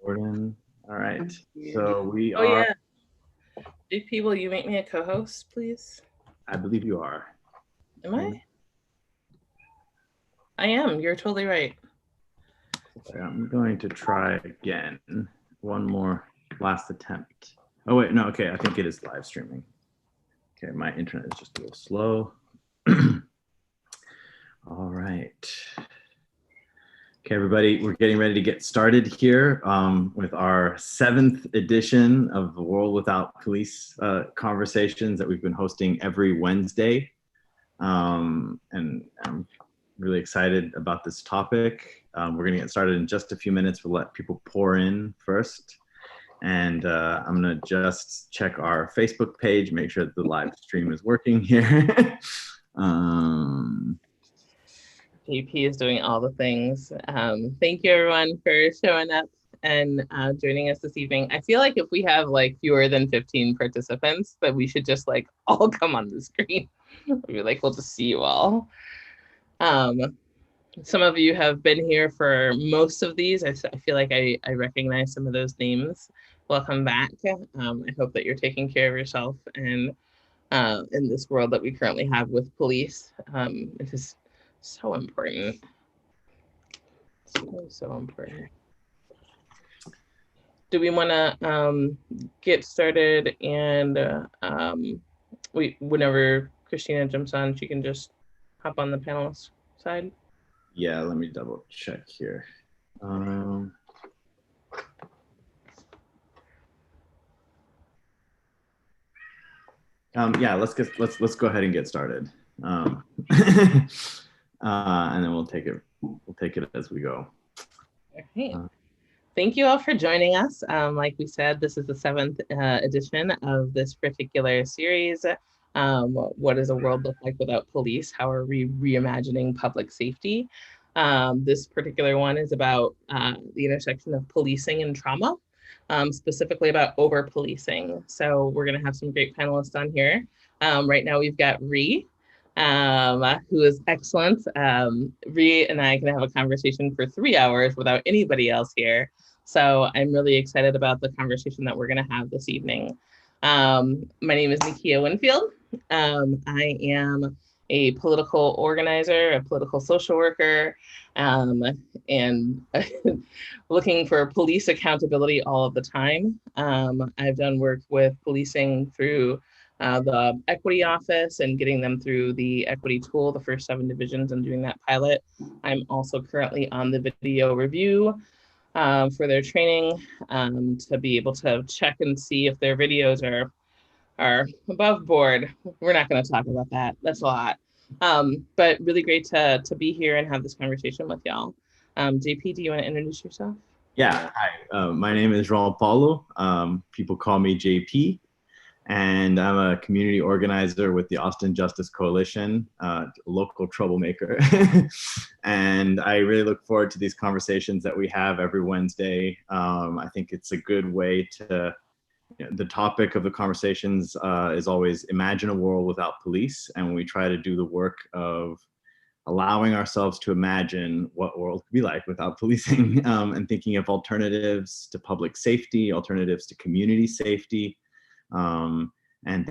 Gordon. All right. So we Oh are, yeah. JP, will you make me a co-host, please? I believe you are. Am I? I am. You're totally right. I'm going to try again. One more last attempt. Oh, wait. No, okay. I think it is live streaming. Okay. My internet is just a little slow. All right. Okay, everybody, we're getting ready to get started here with our 7th edition of the World Without Police conversations that we've been hosting every Wednesday. And I'm really excited about this topic. We're going to get started in just a few minutes. We'll let people pour in first. And I'm going to just check our Facebook page, make sure that the live stream is working here. JP is doing all the things. Thank you, everyone, for showing up and joining us this evening. I feel like if we have like fewer than 15 participants, that we should just like all come on the screen. We'll just see you all. Some of you have been here for most of these. I feel like I recognize some of those names. Welcome back. I hope that you're taking care of yourself and in this world that we currently have with police. It is so important. So important. Do we want to get started? And whenever Christina jumps on, she can just hop on the panelist side. Yeah, let me double check here. Yeah, let's go ahead and get started, and then we'll take it as we go. Okay. Thank you all for joining us. Like we said, this is the 7th edition of this particular series. What does a world look like without police? How are we reimagining public safety? This particular one is about the intersection of policing and trauma, specifically about over-policing. So we're going to have some great panelists on here. Right now we've got Ree, who is excellent. Ree and I can have a conversation for 3 hours without anybody else here. So I'm really excited about the conversation that we're going to have this evening. My name is Nikia Winfield. I am a political organizer, a political social worker, and looking for police accountability all of the time. I've done work with policing through the equity office and getting them through the equity tool, the first 7 divisions, and doing that pilot. I'm also currently on the video review for their training to be able to check and see if their videos are above board. We're not going to talk about that. That's a lot. But really great to be here and have this conversation with y'all. JP, do you want to introduce yourself? Yeah, hi. My name is Jean Paulo. People call me JP. And I'm a community organizer with the Austin Justice Coalition, local troublemaker. And I really look forward to these conversations that we have every Wednesday. I think it's a good way to, the topic of the conversations is always imagine a world without police. And we try to do the work of allowing ourselves to imagine what world could be like without policing, and thinking of alternatives to public safety, alternatives to community safety. And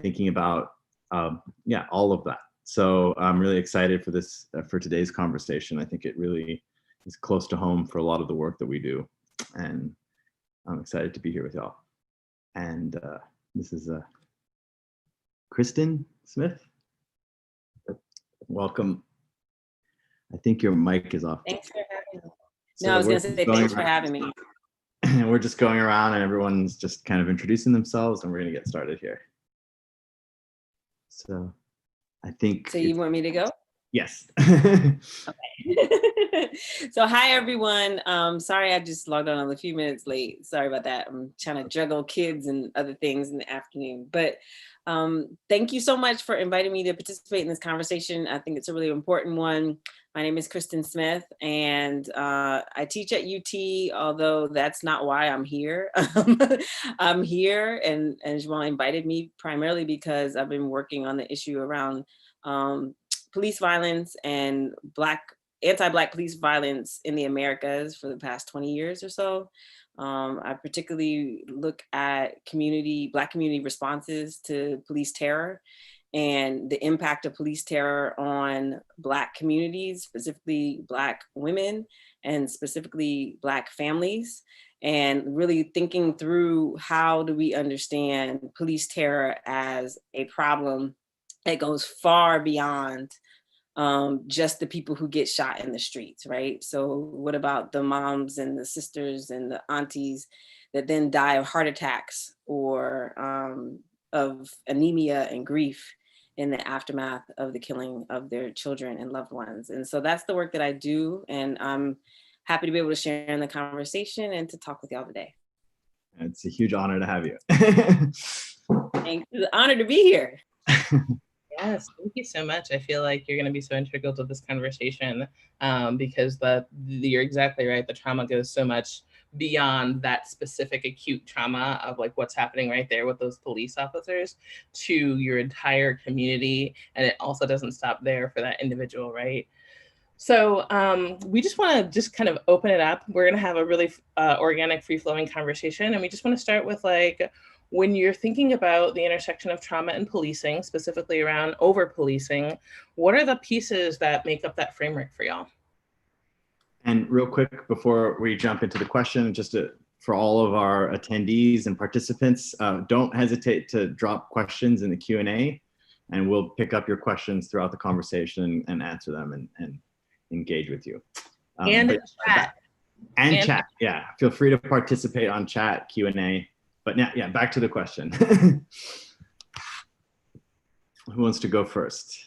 thinking about all of that. So I'm really excited for this for today's conversation. I think it really is close to home for a lot of the work that we do, and I'm excited to be here with y'all. And this is Kristen Smith. Welcome. I think your mic is off. Thanks for having me. No, I was going to say thanks for having me. We're just going around and everyone's just kind of introducing themselves, and we're going to get started here. So I think. So you want me to go? Yes. Okay. So hi, everyone. Sorry, I just logged on a few minutes late. Sorry about that. I'm trying to juggle kids and other things in the afternoon. But thank you so much for inviting me to participate in this conversation. I think it's a really important one. My name is Kristen Smith, and I teach at UT, although that's not why I'm here. I'm here, and Jamal invited me primarily because I've been working on the issue around police violence and anti-Black police violence in the Americas for the past 20 years or so. I particularly look at Black community responses to police terror and the impact of police terror on Black communities, specifically Black women and specifically Black families, and really thinking through how do we understand police terror as a problem that goes far beyond just the people who get shot in the streets, right? So what about the moms and the sisters and the aunties that then die of heart attacks or of anemia and grief in the aftermath of the killing of their children and loved ones? And so that's the work that I do. And I'm happy to be able to share in the conversation and to talk with y'all today. It's a huge honor to have you. It's an honor to be here. Yes, thank you so much. I feel like you're going to be so integral to this conversation because you're exactly right. The trauma goes so much beyond that specific acute trauma of like what's happening right there with those police officers to your entire community. And it also doesn't stop there for that individual, right? So we just want to kind of open it up. We're going to have a really organic, free-flowing conversation. And we just want to start with like, when you're thinking about the intersection of trauma and policing, specifically around over-policing, what are the pieces that make up that framework for y'all? And real quick, before we jump into the question, for all of our attendees and participants, don't hesitate to drop questions in the Q&A, and we'll pick up your questions throughout the conversation and answer them and engage with you. And chat. And chat, yeah. Feel free to participate on chat, Q&A. But now, yeah, back to the question. Who wants to go first?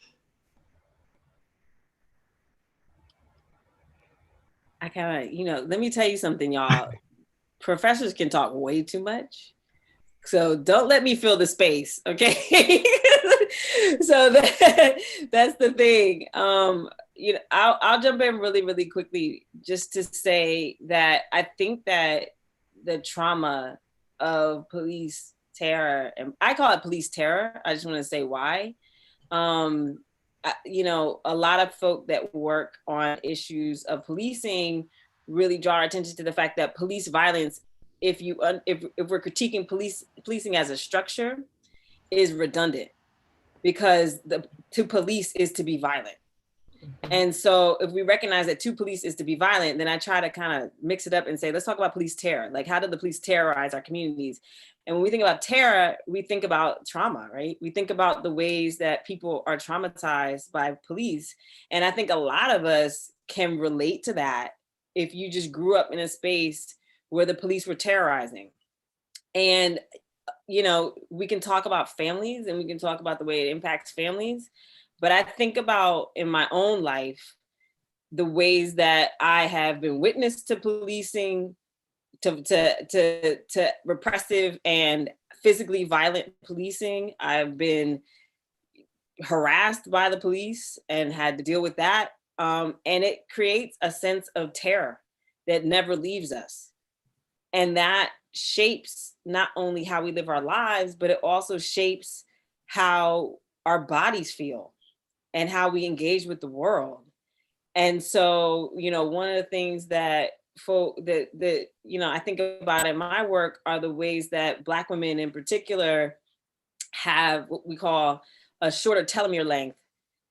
I kind of, let me tell you something, y'all. Professors can talk way too much. So don't let me fill the space, okay? So that's the thing. I'll jump in really, really quickly just to say that I think that the trauma of police terror, and I call it police terror. I just want to say why. A lot of folk that work on issues of policing really draw our attention to the fact that police violence, if we're critiquing policing as a structure, is redundant, because to police is to be violent. And so if we recognize that to police is to be violent, then I try to kind of mix it up and say, let's talk about police terror. Like, how did the police terrorize our communities? And when we think about terror, we think about trauma, right? We think about the ways that people are traumatized by police. And I think a lot of us can relate to that if you just grew up in a space where the police were terrorizing. And, we can talk about families and we can talk about the way it impacts families. But I think about in my own life, the ways that I have been witness to policing, to repressive and physically violent policing. I've been harassed by the police and had to deal with that. And it creates a sense of terror that never leaves us. And that shapes not only how we live our lives, but it also shapes how our bodies feel and how we engage with the world. And so, one of the things that I think about in my work are the ways that Black women in particular have what we call a shorter telomere length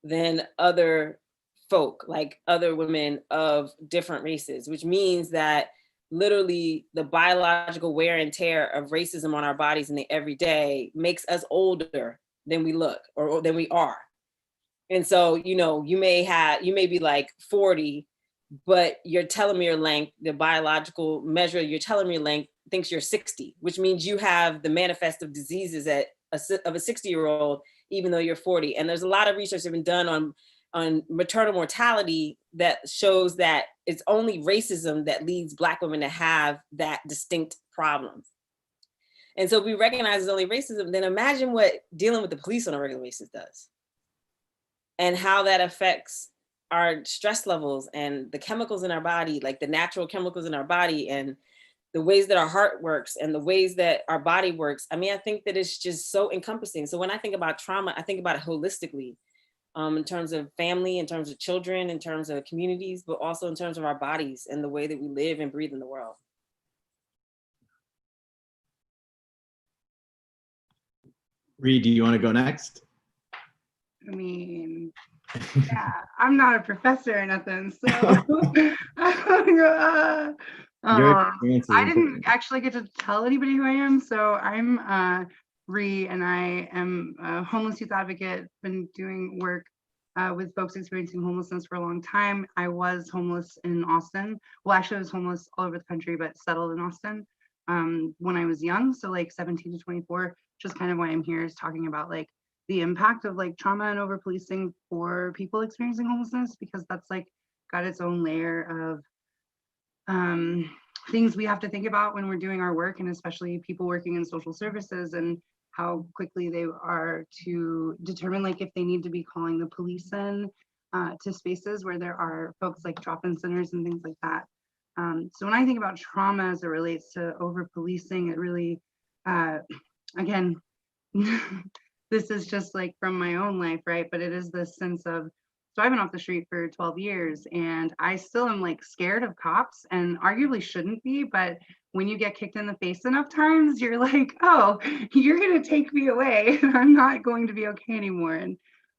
than other folk, like other women of different races, which means that literally the biological wear and tear of racism on our bodies in the everyday makes us older than we look or than we are. And so, you may be like 40, but your telomere length, the biological measure of your telomere length, thinks you're 60, which means you have the manifest of diseases of a 60-year-old, even though you're 40. And there's a lot of research that's been done on maternal mortality that shows that it's only racism that leads Black women to have that distinct problem. And so if we recognize it's only racism, then imagine what dealing with the police on a regular basis does, and how that affects our stress levels and the chemicals in our body, like the natural chemicals in our body, and the ways that our heart works and the ways that our body works. I mean, I think that it's just so encompassing. So when I think about trauma, I think about it holistically, in terms of family, in terms of children, in terms of communities, but also in terms of our bodies and the way that we live and breathe in the world. Reed, do you want to go next? I mean, yeah, I'm not a professor or nothing, so I didn't actually get to tell anybody who I am. So I'm Ree, and I am a homeless youth advocate. Been doing work with folks experiencing homelessness for a long time. I was homeless in Austin. Well, actually, I was homeless all over the country, but settled in Austin when I was young. So like 17 to 24, just kind of why I'm here is talking about like the impact of like trauma and over policing for people experiencing homelessness, because that's like got its own layer of things we have to think about when we're doing our work, and especially people working in social services, and how quickly they are to determine like if they need to be calling the police in to spaces where there are folks like drop-in centers and things like that. So when I think about trauma as it relates to over policing, it really, again, this is just like from my own life, right? But it is this sense of, so I've been off the street for 12 years and I still am like scared of cops, and arguably shouldn't be, but when you get kicked in the face enough times, you're like, oh, you're gonna take me away and I'm not going to be okay anymore.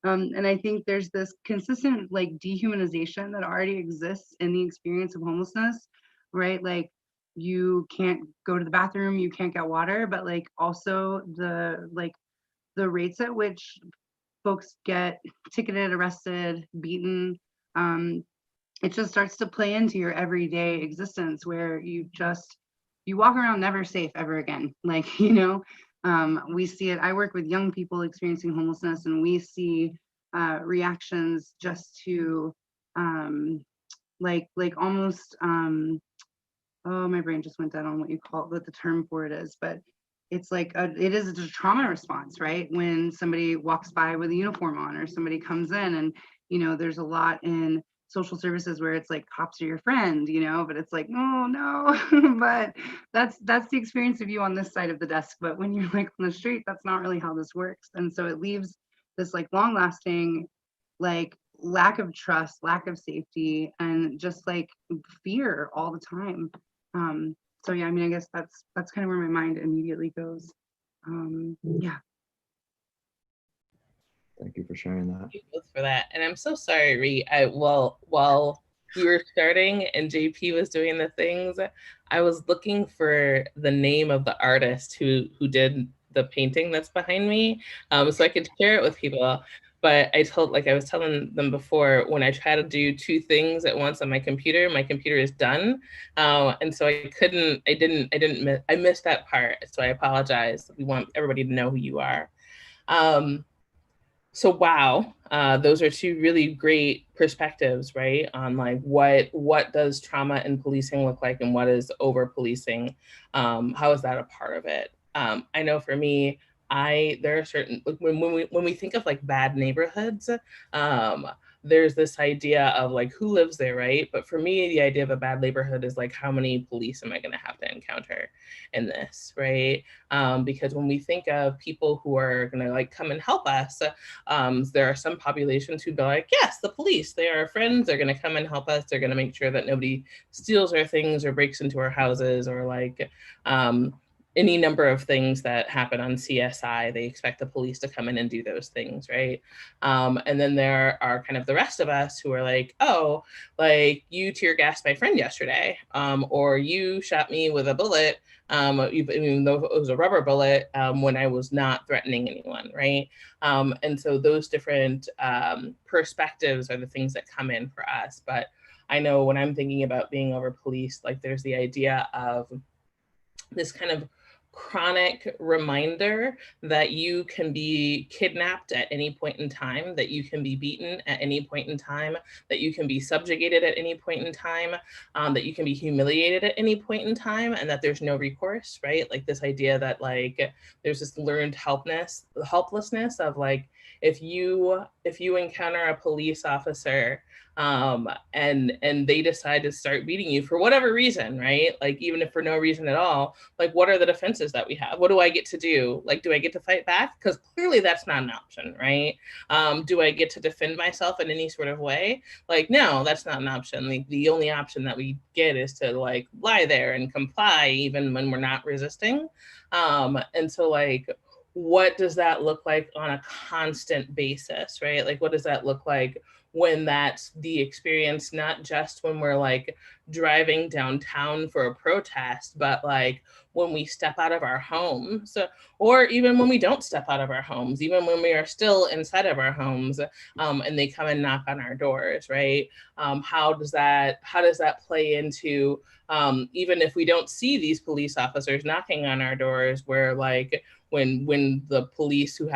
And I think there's this consistent like dehumanization that already exists in the experience of homelessness, right? Like you can't go to the bathroom, you can't get water, but like also the rates at which folks get ticketed, arrested, beaten, it just starts to play into your everyday existence, where you walk around never safe ever again. Like, you know, we see it. I work with young people experiencing homelessness, and we see reactions just to like almost oh, my brain just went dead on what the term for it is, but it's like it is a trauma response, right? When somebody walks by with a uniform on, or somebody comes in, and you know, there's a lot in social services where it's like cops are your friend, you know, but it's like, oh no, but that's the experience of you on this side of the desk. But when you're like on the street, that's not really how this works. And so it leaves this like long lasting like lack of trust, lack of safety, and just like fear all the time. So yeah, I mean, I guess that's kind of where my mind immediately goes. Yeah. Thank you for sharing that. Thank you both for that. And I'm so sorry, Ree. While we were starting and JP was doing the things, I was looking for the name of the artist who did the painting that's behind me, so I could share it with people. But I was telling them before, when I try to do two things at once on my computer is done. And so I missed that part. So I apologize. We want everybody to know who you are. So wow, those are two really great perspectives, right? On like what does trauma and policing look like, and what is over policing? How is that a part of it? I know for me, there are certain, when we think of like bad neighborhoods, there's this idea of like who lives there, right? But for me, the idea of a bad neighborhood is like, how many police am I going to have to encounter in this, right? Because when we think of people who are going to like come and help us, there are some populations who'd be like, yes, the police, they are our friends, they're going to come and help us, they're going to make sure that nobody steals our things or breaks into our houses, or like any number of things that happen on CSI, they expect the police to come in and do those things, right? And then there are kind of the rest of us who are like, oh, like you tear gassed my friend yesterday, or you shot me with a bullet, even though it was a rubber bullet, when I was not threatening anyone, right? And so those different perspectives are the things that come in for us. But I know when I'm thinking about being over policed, like there's the idea of this kind of chronic reminder that you can be kidnapped at any point in time, that you can be beaten at any point in time, that you can be subjugated at any point in time, that you can be humiliated at any point in time, and that there's no recourse, right? Like this idea that like there's this learned helplessness of like, if you encounter a police officer and they decide to start beating you for whatever reason, right? Like even if for no reason at all, like what are the defenses that we have? What do I get to do? Like, do I get to fight back? Because clearly that's not an option, right? Do I get to defend myself in any sort of way? Like, no, that's not an option. Like the only option that we get is to like lie there and comply even when we're not resisting. And so like, what does that look like on a constant basis, right? Like, what does that look like when that's the experience, not just when we're like driving downtown for a protest, but like when we step out of our homes, or even when we don't step out of our homes, even when we are still inside of our homes, and they come and knock on our doors, right? How does that play into, even if we don't see these police officers knocking on our doors, where like when the police who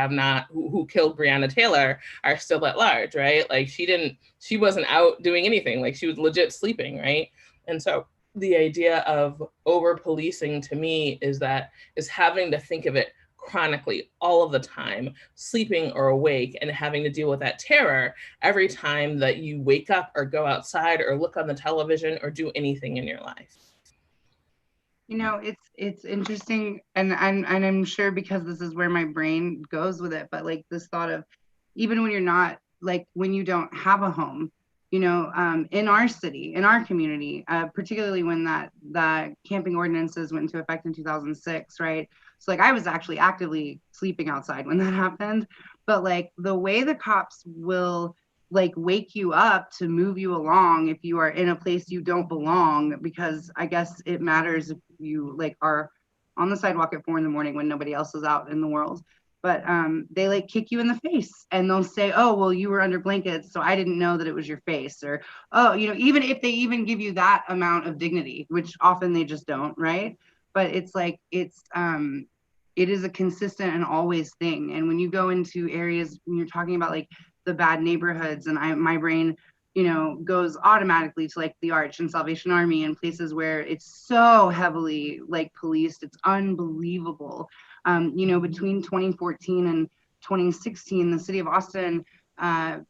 killed Breonna Taylor are still at large, right? Like she wasn't out doing anything, like she was legit sleeping, right? And so the idea of over policing to me is having to think of it chronically all of the time, sleeping or awake, and having to deal with that terror every time that you wake up or go outside or look on the television or do anything in your life. You know, it's interesting, and I'm sure because this is where my brain goes with it, but like this thought of even when you're not, like when you don't have a home, you know, in our city, in our community, particularly when that camping ordinances went into effect in 2006, right? So like I was actually actively sleeping outside when that happened, but like the way the cops will like wake you up to move you along if you are in a place you don't belong, because I guess it matters if you like are on the sidewalk at 4 a.m. when nobody else is out in the world. But they like kick you in the face and they'll say, oh, well, you were under blankets, so I didn't know that it was your face. Or, oh, you know, even if they even give you that amount of dignity, which often they just don't, right? But it's like, it is a consistent and always thing. And when you go into areas, when you're talking about like the bad neighborhoods, and my brain, you know, goes automatically to like the Arch and Salvation Army and places where it's so heavily like policed, it's unbelievable. You know, between 2014 and 2016, the city of Austin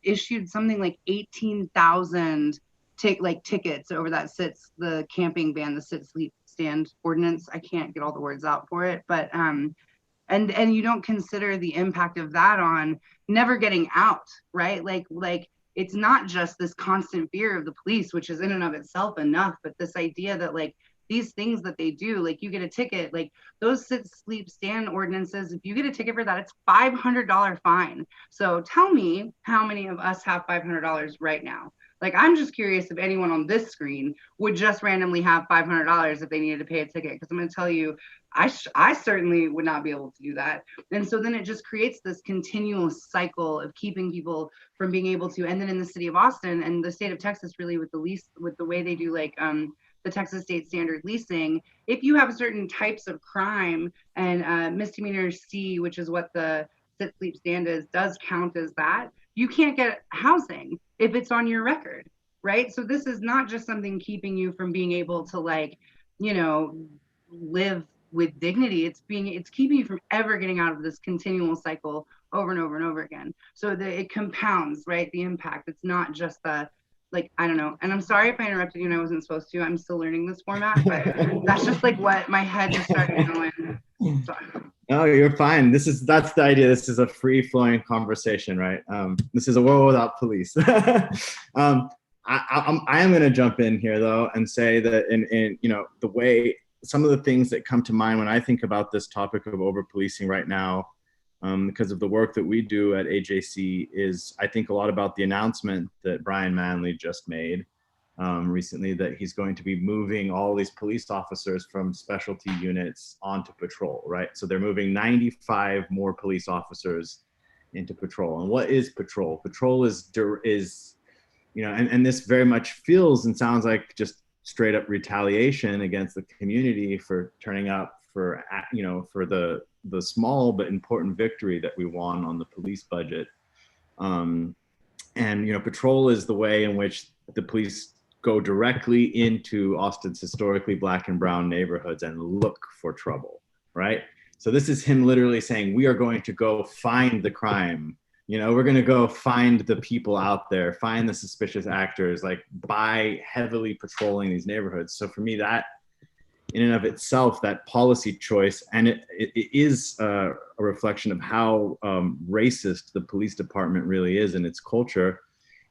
issued something like 18,000 tickets over the camping ban, the sit sleep stand ordinance. I can't get all the words out for it, but and you don't consider the impact of that on never getting out, right? Like it's not just this constant fear of the police, which is in and of itself enough, but this idea that like these things that they do, like you get a ticket, like those sit sleep stand ordinances, if you get a ticket for that, it's $500 fine. So tell me how many of us have $500 right now? Like, I'm just curious if anyone on this screen would just randomly have $500 if they needed to pay a ticket. Because I'm going to tell you, I certainly would not be able to do that. And so then it just creates this continual cycle of keeping people from being able to. And then in the city of Austin and the state of Texas, really with the way they do like the Texas state standard leasing, if you have certain types of crime and misdemeanor C, which is what the sit sleep stand is, does count as that, you can't get housing if it's on your record, right? So this is not just something keeping you from being able to like, you know, live with dignity. It's keeping you from ever getting out of this continual cycle over and over and over again. So it compounds, right? The impact. It's not just the, like, I don't know. And I'm sorry if I interrupted you and I wasn't supposed to. I'm still learning this format, but that's just like what my head just started going. Sorry. No, you're fine. That's the idea. This is a free-flowing conversation, right? This is a world without police. I am going to jump in here though and say that in you know, the way some of the things that come to mind when I think about this topic of over-policing right now, because of the work that we do at AJC, is I think a lot about the announcement that Brian Manley just made recently, that he's going to be moving all these police officers from specialty units onto patrol, right? So they're moving 95 more police officers into patrol. And what is patrol? Patrol is you know, and this very much feels and sounds like just straight up retaliation against the community for turning up for, you know, for the small but important victory that we won on the police budget. And, you know, patrol is the way in which the police go directly into Austin's historically Black and brown neighborhoods and look for trouble, right? So this is him literally saying, we are going to go find the crime. You know, we're going to go find the people out there, find the suspicious actors, like by heavily patrolling these neighborhoods. So for me, that in and of itself, that policy choice, and it is a reflection of how racist the police department really is in its culture.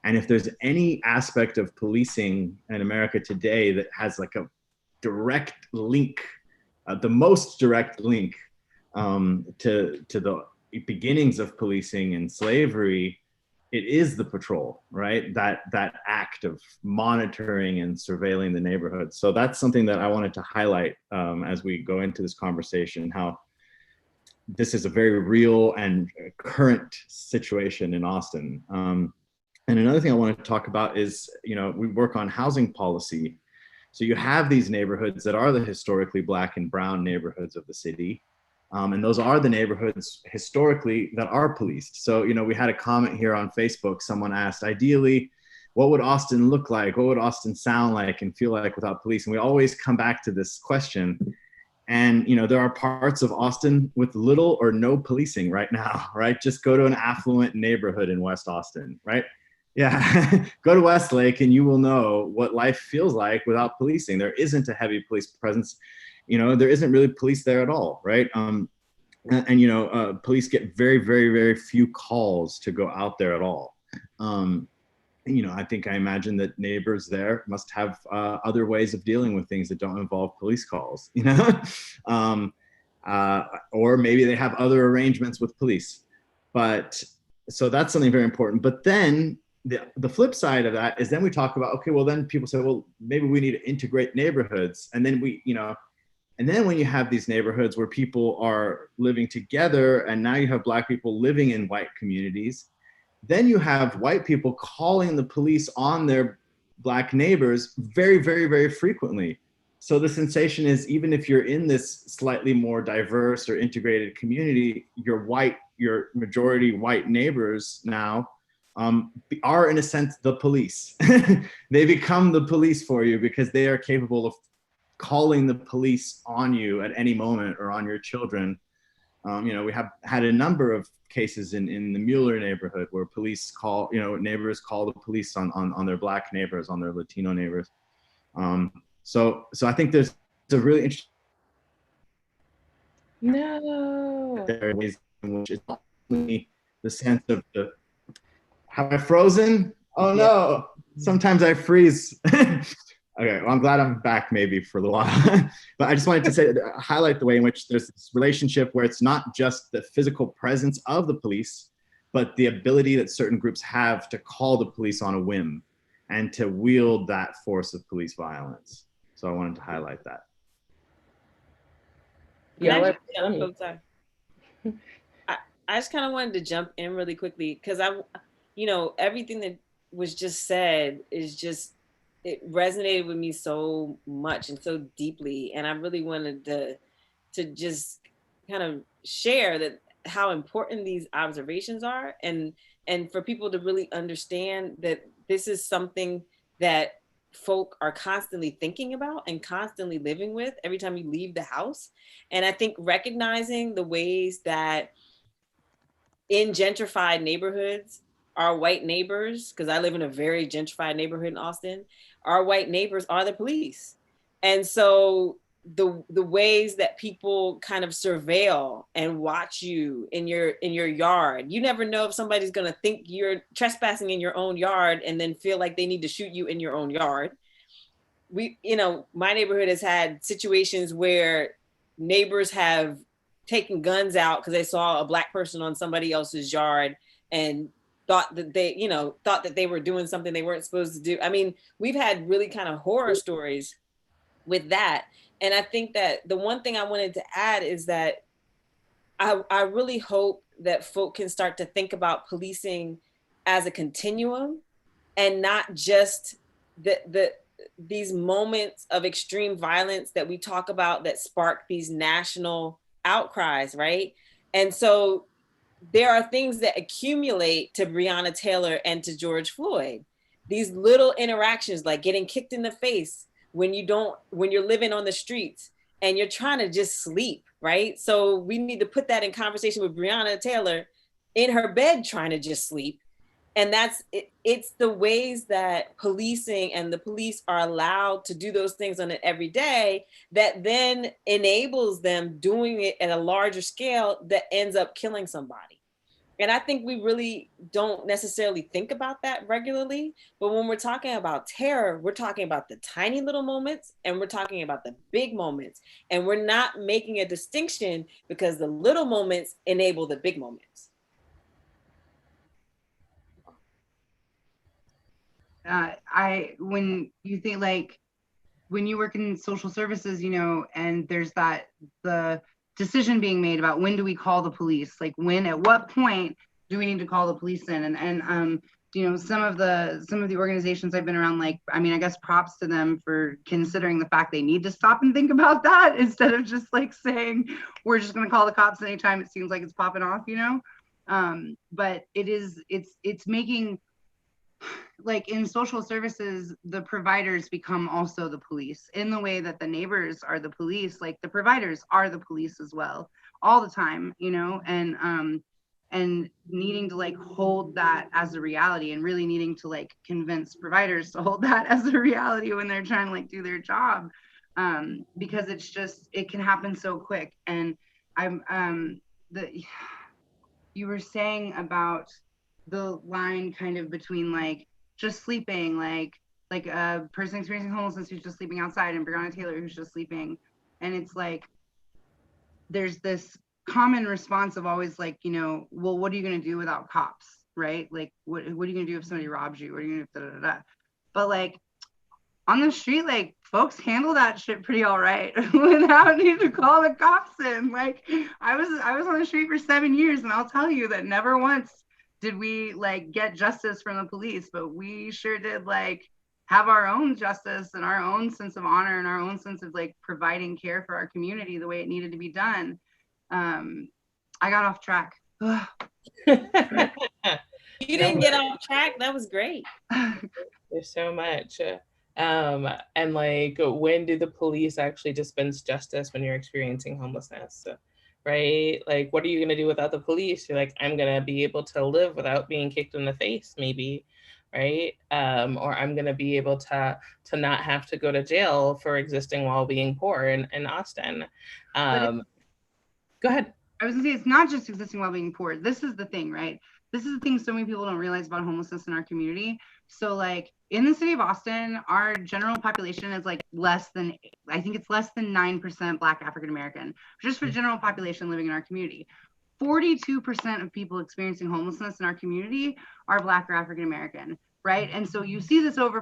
And if there's any aspect of policing in America today that has like a direct link, the most direct link to the beginnings of policing and slavery, it is the patrol, right? That act of monitoring and surveilling the neighborhood. So that's something that I wanted to highlight as we go into this conversation, how this is a very real and current situation in Austin. And another thing I want to talk about is, we work on housing policy. So you have these neighborhoods that are the historically Black and brown neighborhoods of the city. And those are the neighborhoods historically that are policed. So, we had a comment here on Facebook. Someone asked, ideally, what would Austin look like? What would Austin sound like and feel like without police? And we always come back to this question. And, there are parts of Austin with little or no policing right now, right? Just go to an affluent neighborhood in West Austin, right? Yeah, go to Westlake and you will know what life feels like without policing. There isn't a heavy police presence. There isn't really police there at all, right? Police get very, very, very few calls to go out there at all. I imagine that neighbors there must have other ways of dealing with things that don't involve police calls, or maybe they have other arrangements with police. But so that's something very important. But then the flip side of that is then we talk about, okay, well, then people say, well, maybe we need to integrate neighborhoods. And then and then when you have these neighborhoods where people are living together and now you have Black people living in white communities, then you have white people calling the police on their Black neighbors very, very, very frequently. So the sensation is, even if you're in this slightly more diverse or integrated community, your majority white neighbors now are in a sense the police. They become the police for you because they are capable of calling the police on you at any moment or on your children. We have had a number of cases in the Mueller neighborhood where police call, neighbors call the police on their Black neighbors, on their Latino neighbors. So I think there's a really interesting ways in which it's only the sense of have I frozen? Oh no, sometimes I freeze. Okay, well, I'm glad I'm back maybe for a little while. But I just wanted to highlight the way in which there's this relationship where it's not just the physical presence of the police, but the ability that certain groups have to call the police on a whim and to wield that force of police violence. So I wanted to highlight that. Yeah, I just kind of wanted to jump in really quickly because everything that was just said is just, it resonated with me so much and so deeply. And I really wanted to just kind of share that how important these observations are and for people to really understand that this is something that folk are constantly thinking about and constantly living with every time you leave the house. And I think recognizing the ways that in gentrified neighborhoods, our white neighbors, because I live in a very gentrified neighborhood in Austin, our white neighbors are the police. And so the ways that people kind of surveil and watch you in your yard, you never know if somebody's going to think you're trespassing in your own yard and then feel like they need to shoot you in your own yard. My neighborhood has had situations where neighbors have taken guns out because they saw a Black person on somebody else's yard and thought that they were doing something they weren't supposed to do. I mean, we've had really kind of horror stories with that. And I think that the one thing I wanted to add is that I really hope that folk can start to think about policing as a continuum and not just these moments of extreme violence that we talk about that spark these national outcries, right? And so there are things that accumulate to Breonna Taylor and to George Floyd. These little interactions, like getting kicked in the face when you're living on the streets and you're trying to just sleep, right? So we need to put that in conversation with Breonna Taylor in her bed trying to just sleep. And that's it. It's the ways that policing and the police are allowed to do those things on an everyday that then enables them doing it at a larger scale that ends up killing somebody. And I think we really don't necessarily think about that regularly. But when we're talking about terror, we're talking about the tiny little moments and we're talking about the big moments. And we're not making a distinction because the little moments enable the big moments. When you think like, when you work in social services, you know, and there's the decision being made about when do we call the police, like when, at what point do we need to call the police in? And you know, some of the organizations I've been around, like, I mean, I guess props to them for considering the fact they need to stop and think about that instead of just like saying, we're just going to call the cops anytime it seems like it's popping off, you know? But it's making, like in social services, the providers become also the police in the way that the neighbors are the police. Like the providers are the police as well, all the time, you know, and needing to like hold that as a reality and really needing to like convince providers to hold that as a reality when they're trying to like do their job. Because it's just, it can happen so quick. And you were saying about the line kind of between like just sleeping, like a person experiencing homelessness who's just sleeping outside, and Breonna Taylor who's just sleeping. And it's like, there's this common response of always like, you know, well, what are you going to do without cops, right? Like, what are you going to do if somebody robs you? What are you going to do? Da, da, da. But like on the street, like folks handle that shit pretty all right without needing to call the cops in. Like I was on the street for 7 years, and I'll tell you that never once did we like get justice from the police, but we sure did like have our own justice and our own sense of honor and our own sense of like providing care for our community the way it needed to be done. I got off track. You didn't get off track. That was great. There's so much. And like, when do the police actually dispense justice when you're experiencing homelessness? Right? Like, what are you going to do without the police? You're like, I'm going to be able to live without being kicked in the face, maybe. Right? Or I'm going to be able to not have to go to jail for existing while being poor in Austin. Go ahead. I was gonna say, it's not just existing while being poor. This is the thing, right? This is the thing so many people don't realize about homelessness in our community. So like in the city of Austin, our general population is like I think it's less than 9% Black African American, just for general population living in our community. 42% of people experiencing homelessness in our community are Black or African American, right? And so you see this over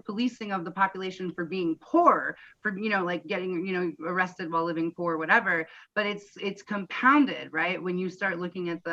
policing of the population for being poor, for, you know, like getting, you know, arrested while living poor, whatever. But it's compounded, right? When you start looking at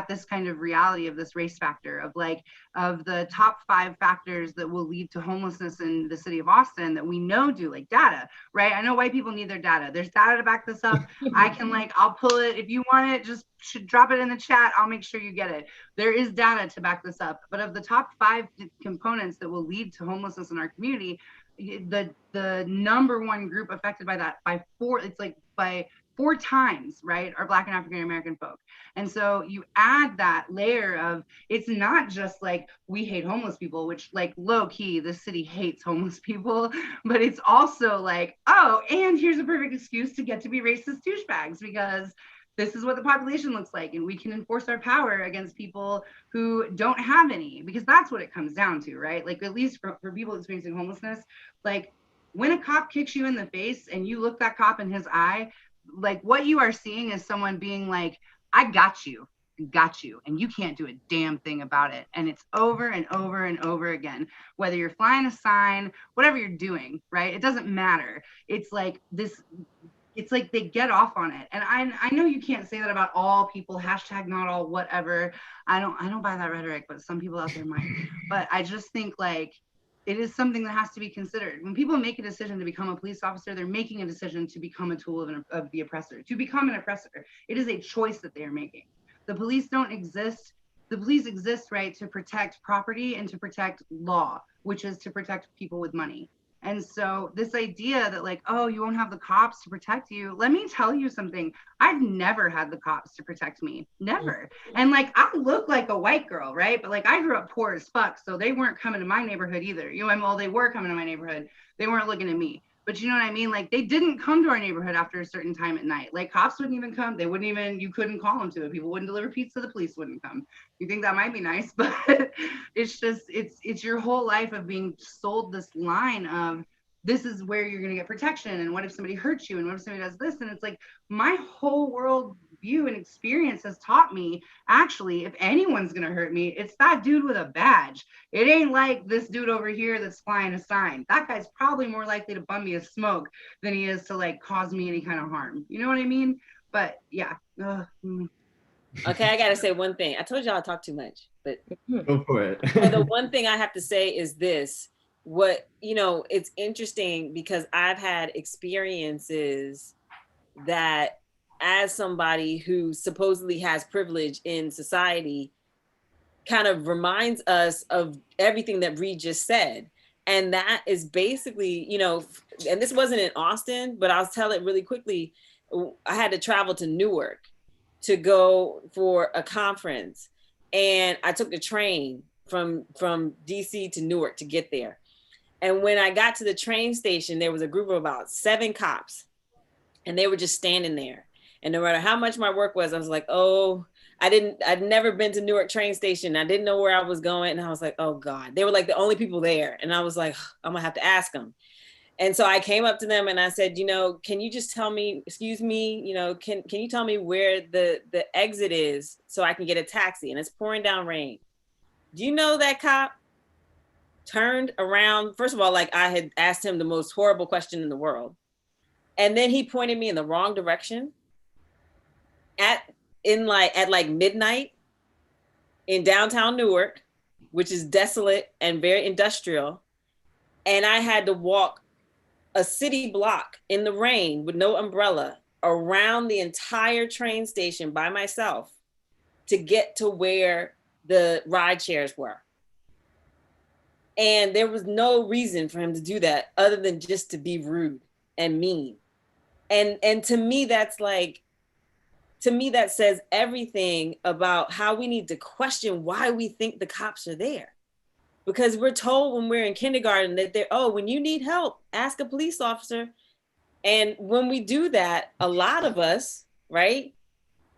this kind of reality of this race factor of like, of the top 5 factors that will lead to homelessness in the city of Austin that we know do, like data, right? I know white people need their data. There's data to back this up. I can like, I'll pull it. If you want it, just should drop it in the chat. I'll make sure you get it. There is data to back this up. But of the top 5 components that will lead to homelessness in our community, the number one group affected by that by 4 times, right, are Black and African American folk. And so you add that layer of, it's not just like we hate homeless people, which like low key, the city hates homeless people, but it's also like, oh, and here's a perfect excuse to get to be racist douchebags because this is what the population looks like, and we can enforce our power against people who don't have any, because that's what it comes down to, right? Like, at least for people experiencing homelessness, like when a cop kicks you in the face and you look that cop in his eye, like what you are seeing is someone being like, I got you, and you can't do a damn thing about it. And it's over and over and over again, whether you're flying a sign, whatever you're doing, right? It doesn't matter. It's like this. It's like they get off on it. And I know you can't say that about all people, hashtag not all, whatever. I don't buy that rhetoric, but some people out there might. But I just think like it is something that has to be considered. When people make a decision to become a police officer, they're making a decision to become a tool of the oppressor, to become an oppressor. It is a choice that they are making. The police don't exist. The police exist, right, to protect property and to protect law, which is to protect people with money. And so this idea that like, oh, you won't have the cops to protect you. Let me tell you something. I've never had the cops to protect me. Never. And like, I look like a white girl, right? But like, I grew up poor as fuck. So they weren't coming to my neighborhood either. You know, well, they were coming to my neighborhood. They weren't looking at me. But you know what I mean? Like, they didn't come to our neighborhood after a certain time at night. Like, cops wouldn't even come. They wouldn't even, you couldn't call them to it. People wouldn't deliver pizza. The police wouldn't come. You think that might be nice, but it's just, it's your whole life of being sold this line of, this is where you're going to get protection. And what if somebody hurts you? And what if somebody does this? And it's like, my whole world view and experience has taught me, actually, if anyone's going to hurt me, it's that dude with a badge. It ain't like this dude over here that's flying a sign. That guy's probably more likely to bum me a smoke than he is to like cause me any kind of harm. You know what I mean? But yeah. Okay, I gotta say one thing. I told y'all I talk too much, but go for it. So the one thing I have to say is this. What, you know, it's interesting because I've had experiences that, as somebody who supposedly has privilege in society, kind of reminds us of everything that Reed just said. And that is basically, you know, and this wasn't in Austin, but I'll tell it really quickly. I had to travel to Newark to go for a conference. And I took the train from DC to Newark to get there. And when I got to the train station, there was a group of about 7 cops, and they were just standing there. And no matter how much my work was, I was like, oh, I'd never been to Newark train station. I didn't know where I was going. And I was like, oh God, they were like the only people there. And I was like, I'm gonna have to ask them. And so I came up to them and I said, you know, can you just tell me, excuse me, you know, can you tell me where the exit is so I can get a taxi? And it's pouring down rain. Do you know that cop turned around? First of all, like, I had asked him the most horrible question in the world. And then he pointed me in the wrong direction at midnight in downtown Newark, which is desolate and very industrial. And I had to walk a city block in the rain with no umbrella around the entire train station by myself to get to where the ride shares were. And there was no reason for him to do that other than just to be rude and mean. And to me, that's like, to me, that says everything about how we need to question why we think the cops are there. Because we're told when we're in kindergarten that they're, oh, when you need help, ask a police officer. And when we do that, a lot of us, right,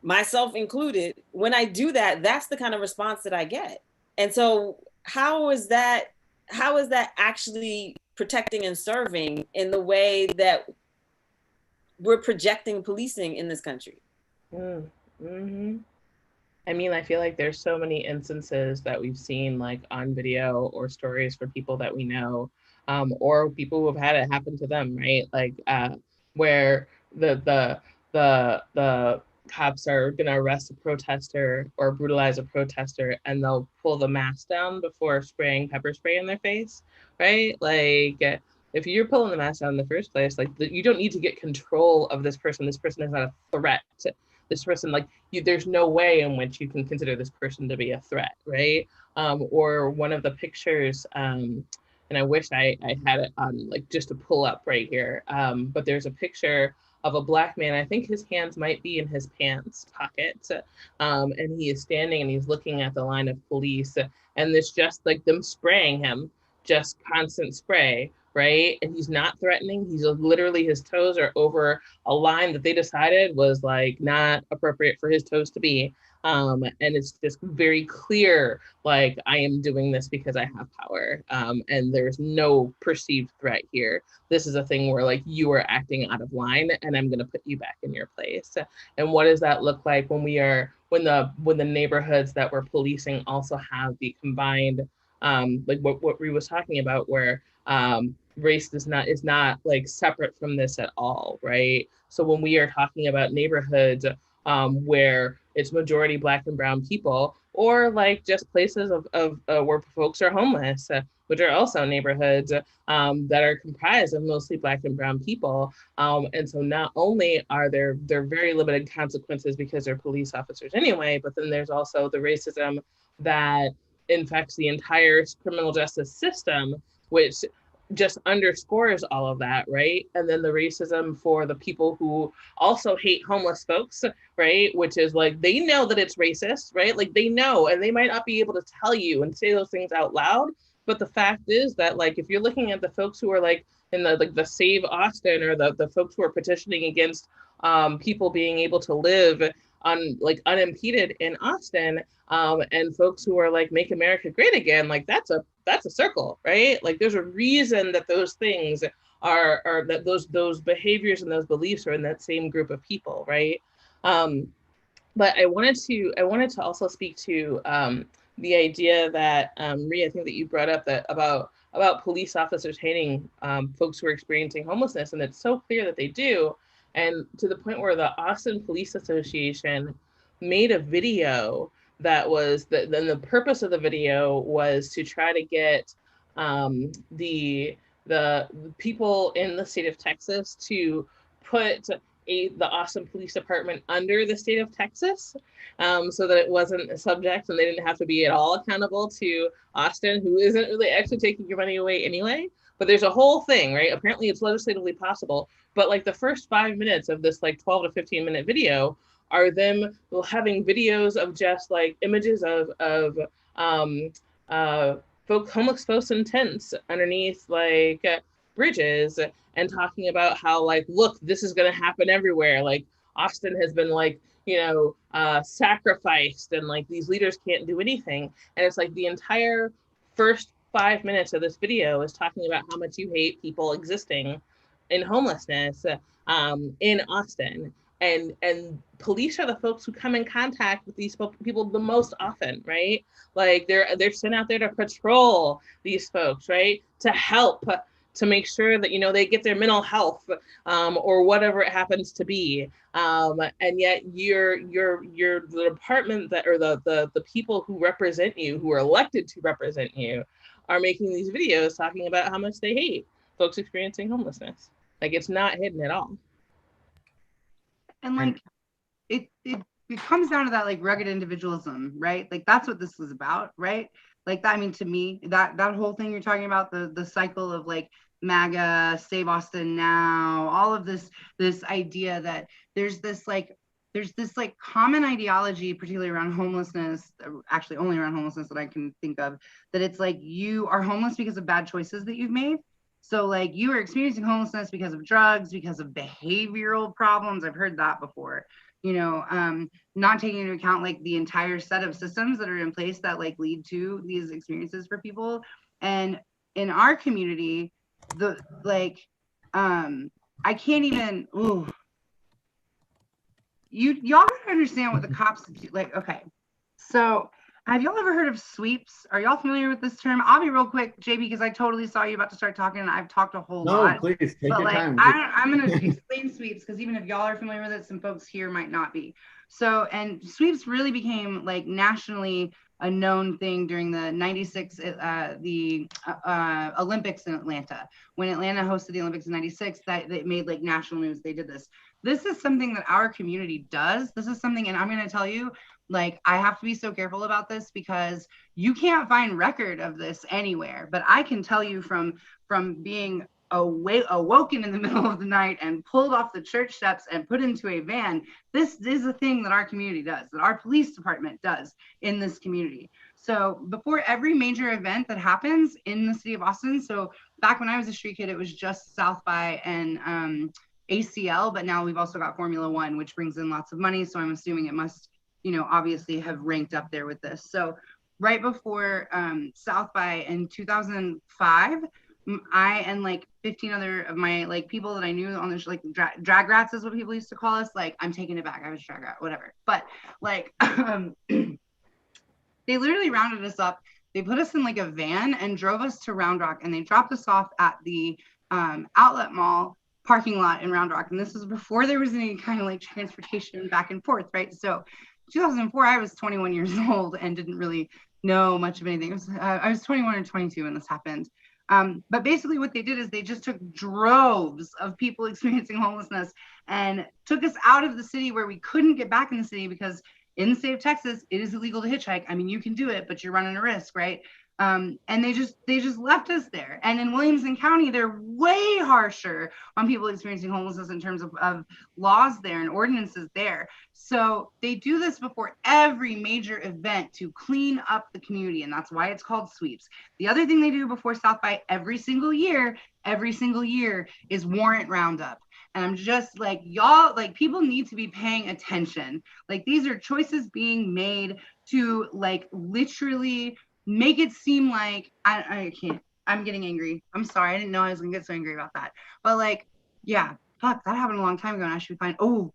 myself included, when I do that, that's the kind of response that I get. And so how is that actually protecting and serving in the way that we're projecting policing in this country? Mm-hmm. I mean, I feel like there's so many instances that we've seen, like on video or stories for people that we know, or people who have had it happen to them, right? Like where the cops are gonna arrest a protester or brutalize a protester, and they'll pull the mask down before spraying pepper spray in their face, right? Like, if you're pulling the mask down in the first place, like, you don't need to get control of this person. This person is not a threat. This person, like, there's no way in which you can consider this person to be a threat, right? Or one of the pictures, and I wish I had it on, like, just to pull up right here, but there's a picture of a Black man. I think his hands might be in his pants pocket, and he is standing and he's looking at the line of police, and it's just like them spraying him, just constant spray, right? And he's not threatening. He's literally, his toes are over a line that they decided was like not appropriate for his toes to be. And it's just very clear, like, I am doing this because I have power. And there's no perceived threat here. This is a thing where, like, you are acting out of line and I'm gonna put you back in your place. And what does that look like when the neighborhoods that we're policing also have the combined, like what Ree was talking about, where race is not like separate from this at all, right? So when we are talking about neighborhoods where it's majority Black and brown people, or like just places of where folks are homeless, which are also neighborhoods that are comprised of mostly Black and brown people, and so not only are there very limited consequences because they're police officers anyway, but then there's also the racism that infects the entire criminal justice system, which just underscores all of that, right? And then the racism for the people who also hate homeless folks, right? Which is like, they know that it's racist, right? Like, they know, and they might not be able to tell you and say those things out loud. But the fact is that, like, if you're looking at the folks who are like in the like the Save Austin, or the folks who are petitioning against people being able to live unimpeded in Austin, and folks who are like Make America Great Again, like that's a circle, right? Like there's a reason that those things are that those behaviors and those beliefs are in that same group of people, right? But I wanted to also speak to the idea that Rhea, I think that you brought up that about police officers hating folks who are experiencing homelessness, and it's so clear that they do, and to the point where the Austin Police Association made a video that was then the purpose of the video was to try to get the people in the state of Texas to put the Austin Police Department under the state of Texas, so that it wasn't subject and they didn't have to be at all accountable to Austin, who isn't really actually taking your money away anyway. But there's a whole thing, right? Apparently it's legislatively possible, but like the first 5 minutes of this like 12 to 15 minute video are them having videos of just like images of homeless folks in tents underneath like bridges, and talking about how like, look, this is going to happen everywhere. Like Austin has been like, sacrificed, and like these leaders can't do anything. And it's like the entire first 5 minutes of this video is talking about how much you hate people existing in homelessness in Austin. And police are the folks who come in contact with these people the most often, right? Like they're sent out there to patrol these folks, right? To help, to make sure that they get their mental health or whatever it happens to be, and yet you're the department that, or the people who represent you, who are elected to represent you, are making these videos talking about how much they hate folks experiencing homelessness. Like it's not hidden at all. And like it comes down to that like rugged individualism, right? Like that's what this was about, right? Like that, I mean, to me, that whole thing you're talking about, the cycle of like MAGA, Save Austin Now, all of this idea that there's this common ideology, particularly around homelessness, actually only around homelessness that I can think of, that it's like you are homeless because of bad choices that you've made. So like you are experiencing homelessness because of drugs, because of behavioral problems. I've heard that before. Not taking into account like the entire set of systems that are in place that like lead to these experiences for people. And in our community, I can't even, y'all gotta understand what the cops do. Like, okay, so have y'all ever heard of sweeps? Are y'all familiar with this term? I'll be real quick, JB, because I totally saw you about to start talking and I've talked a whole lot. No, please take your time. I'm going to explain sweeps because even if y'all are familiar with it, some folks here might not be. So, and sweeps really became like nationally a known thing during the 96, Olympics in Atlanta. When Atlanta hosted the Olympics in 96, that made like national news. They did this. This is something that our community does. This is something, and I'm going to tell you, like, I have to be so careful about this because you can't find record of this anywhere. But I can tell you from being awoken in the middle of the night and pulled off the church steps and put into a van, this is a thing that our community does, that our police department does in this community. So before every major event that happens in the city of Austin, so back when I was a street kid, it was just South by and ACL, but now we've also got Formula One, which brings in lots of money. So I'm assuming it must, obviously have ranked up there with this. So right before South by in 2005, I and like 15 other of my like people that I knew on this, like drag rats is what people used to call us. Like, I'm taking it back, I was a drag rat, whatever. But like, they literally rounded us up. They put us in like a van and drove us to Round Rock, and they dropped us off at the outlet mall parking lot in Round Rock. And this was before there was any kind of like transportation back and forth, right? So 2004, I was 21 years old and didn't really know much of anything. I was 21 or 22 when this happened. But basically what they did is they just took droves of people experiencing homelessness and took us out of the city where we couldn't get back in the city, because in the state of Texas, it is illegal to hitchhike. I mean, you can do it, but you're running a risk, right? And they just left us there. And in Williamson County, they're way harsher on people experiencing homelessness in terms of laws there and ordinances there. So they do this before every major event to clean up the community, and that's why it's called sweeps. The other thing they do before South by every single year every single year is warrant roundup. And I'm just like, y'all, like, people need to be paying attention. Like, these are choices being made to like literally make it seem like I can't. I'm getting angry. I'm sorry. I didn't know I was gonna get so angry about that. But like, yeah, fuck, that happened a long time ago and I should be fine. Oh,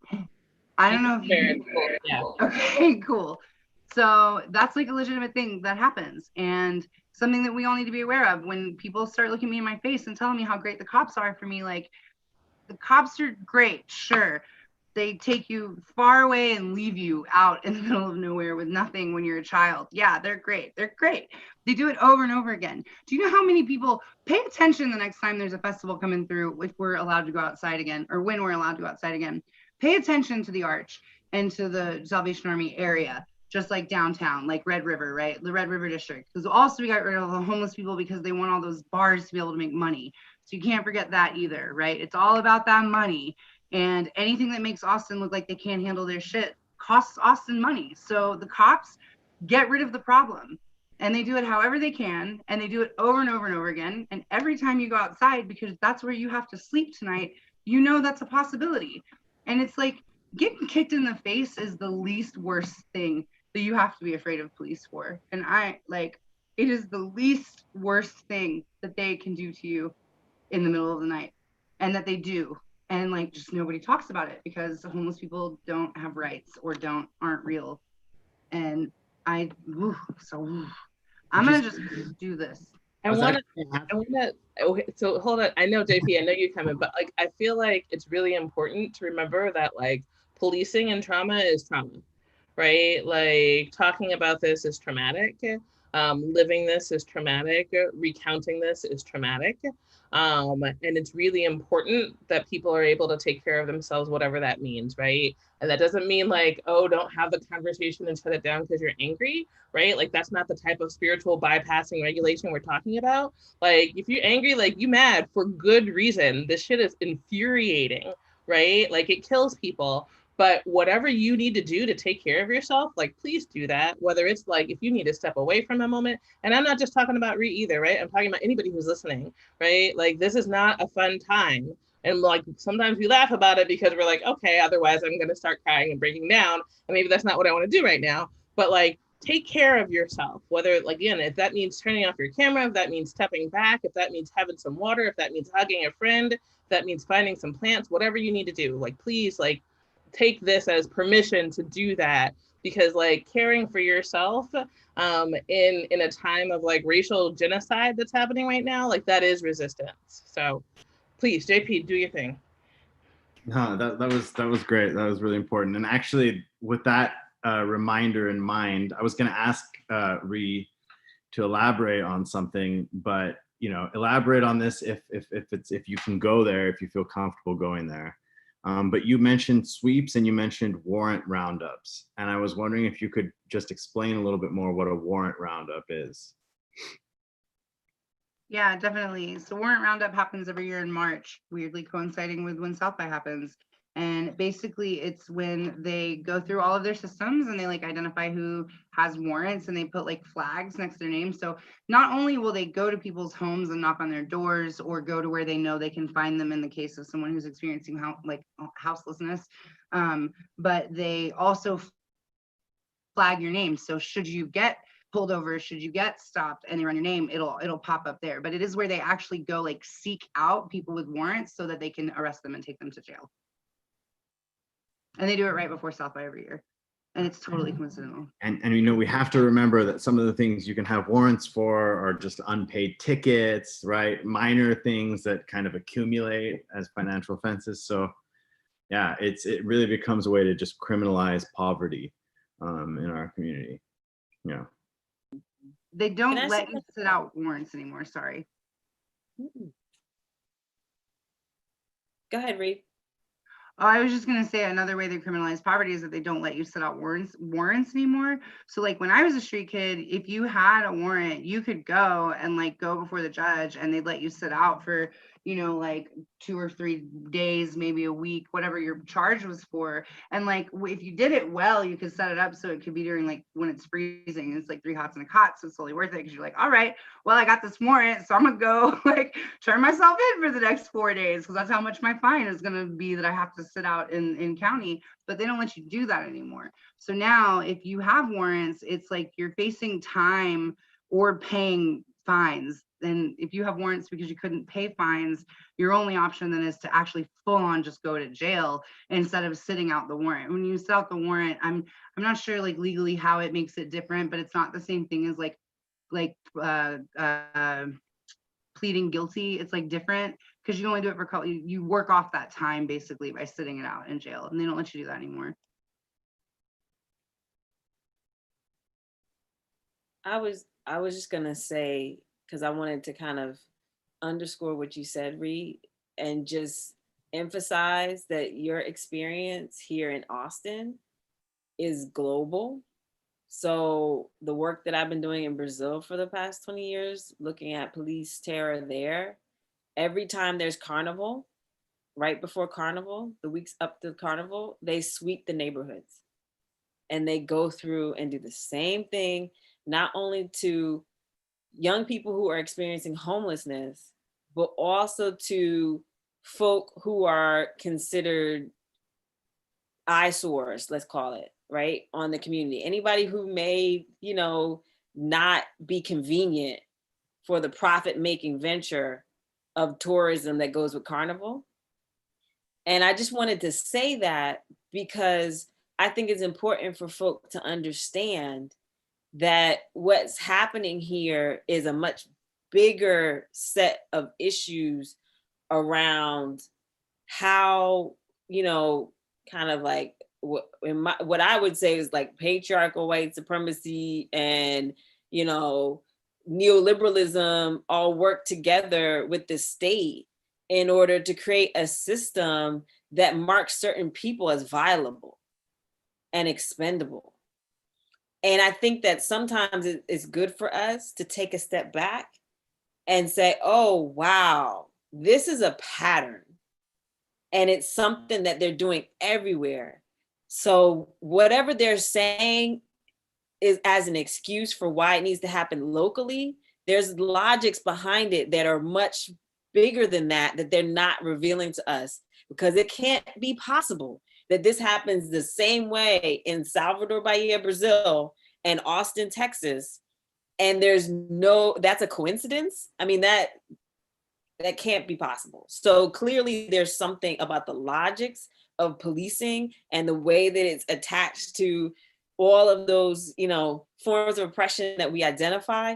I don't know if you yeah. Okay, cool. So that's like a legitimate thing that happens and something that we all need to be aware of. When people start looking me in my face and telling me how great the cops are for me, like, the cops are great, sure. They take you far away and leave you out in the middle of nowhere with nothing when you're a child. Yeah, they're great. They're great. They do it over and over again. Do you know how many people pay attention the next time there's a festival coming through, if we're allowed to go outside again, or when we're allowed to go outside again? Pay attention to the Arch and to the Salvation Army area, just like downtown, like Red River, right? The Red River District. Because also we got rid of the homeless people because they want all those bars to be able to make money. So you can't forget that either, right? It's all about that money. And anything that makes Austin look like they can't handle their shit costs Austin money. So the cops get rid of the problem. And they do it however they can. And they do it over and over and over again. And every time you go outside, because that's where you have to sleep tonight, you know that's a possibility. And it's like, getting kicked in the face is the least worst thing that you have to be afraid of police for. And it is the least worst thing that they can do to you in the middle of the night, and that they do. And like, just nobody talks about it because homeless people don't have rights or aren't real. And I'm gonna just do this. I want to, okay, so hold on. I know, JP, I know you're coming, but like, I feel like it's really important to remember that like policing and trauma is trauma, right? Like talking about this is traumatic. Living this is traumatic. Recounting this is traumatic. And it's really important that people are able to take care of themselves, whatever that means, right? And that doesn't mean like, oh, don't have the conversation and shut it down because you're angry, right? Like that's not the type of spiritual bypassing regulation we're talking about. Like if you're angry, like you mad for good reason. This shit is infuriating, right? Like it kills people. But whatever you need to do to take care of yourself, like please do that. Whether it's like if you need to step away from a moment, and I'm not just talking about Ree either, right? I'm talking about anybody who's listening, right? Like this is not a fun time. And like sometimes we laugh about it because we're like, okay, otherwise I'm gonna start crying and breaking down. And maybe that's not what I want to do right now. But like take care of yourself, whether like, again, if that means turning off your camera, if that means stepping back, if that means having some water, if that means hugging a friend, if that means finding some plants, whatever you need to do, like please like take this as permission to do that, because like caring for yourself in a time of like racial genocide that's happening right now, like that is resistance. So please, JP, do your thing. No, that was great. That was really important. And actually, with that reminder in mind, I was going to ask Ree to elaborate on something, but elaborate on this if you can go there, if you feel comfortable going there. But you mentioned sweeps and you mentioned warrant roundups, and I was wondering if you could just explain a little bit more what a warrant roundup is. Yeah, definitely. So warrant roundup happens every year in March, weirdly coinciding with when South by happens. And basically it's when they go through all of their systems and they like identify who has warrants and they put like flags next to their name. So not only will they go to people's homes and knock on their doors or go to where they know they can find them in the case of someone who's experiencing houselessness, but they also flag your name. So should you get pulled over, should you get stopped and they run your name, it'll pop up there. But it is where they actually go like seek out people with warrants so that they can arrest them and take them to jail. And they do it right before South by every year. And it's totally coincidental. And we have to remember that some of the things you can have warrants for are just unpaid tickets, right? Minor things that kind of accumulate as financial offenses. So yeah, it really becomes a way to just criminalize poverty in our community. Yeah. They don't let you sit out warrants anymore. Sorry. Go ahead, Reed. Oh, I was just going to say another way they criminalize poverty is that they don't let you sit out warrants anymore. So like when I was a street kid, if you had a warrant, you could go and like go before the judge and they'd let you sit out for, like 2 or 3 days, maybe a week, whatever your charge was for. And like, if you did it well, you could set it up so it could be during like when it's freezing and it's like 3 hots and a cot. So it's totally worth it because you're like, all right, well, I got this warrant, so I'm gonna go like turn myself in for the next 4 days because that's how much my fine is gonna be that I have to sit out in county. But they don't let you do that anymore. So now if you have warrants, it's like you're facing time or paying fines. And if you have warrants because you couldn't pay fines, your only option then is to actually full on just go to jail instead of sitting out the warrant. When you sit out the warrant, I'm not sure like legally how it makes it different, but it's not the same thing as like pleading guilty. It's like different because you only do it for you work off that time basically by sitting it out in jail, and they don't let you do that anymore. I was just gonna say, because I wanted to kind of underscore what you said, Reed, and just emphasize that your experience here in Austin is global. So the work that I've been doing in Brazil for the past 20 years, looking at police terror there, every time there's carnival, right before carnival, the weeks up to carnival, they sweep the neighborhoods and they go through and do the same thing, not only to young people who are experiencing homelessness, but also to folk who are considered eyesores, let's call it, right, on the community. Anybody who may, not be convenient for the profit-making venture of tourism that goes with Carnival. And I just wanted to say that because I think it's important for folk to understand that what's happening here is a much bigger set of issues around how, kind of like what I would say is like patriarchal white supremacy and, neoliberalism all work together with the state in order to create a system that marks certain people as violable and expendable. And I think that sometimes it's good for us to take a step back and say, oh, wow, this is a pattern. And it's something that they're doing everywhere. So whatever they're saying is as an excuse for why it needs to happen locally, there's logics behind it that are much bigger than that they're not revealing to us, because it can't be possible that this happens the same way in Salvador Bahia, Brazil, and Austin, Texas. And that's a coincidence. I mean, that can't be possible. So clearly there's something about the logics of policing and the way that it's attached to all of those, forms of oppression that we identify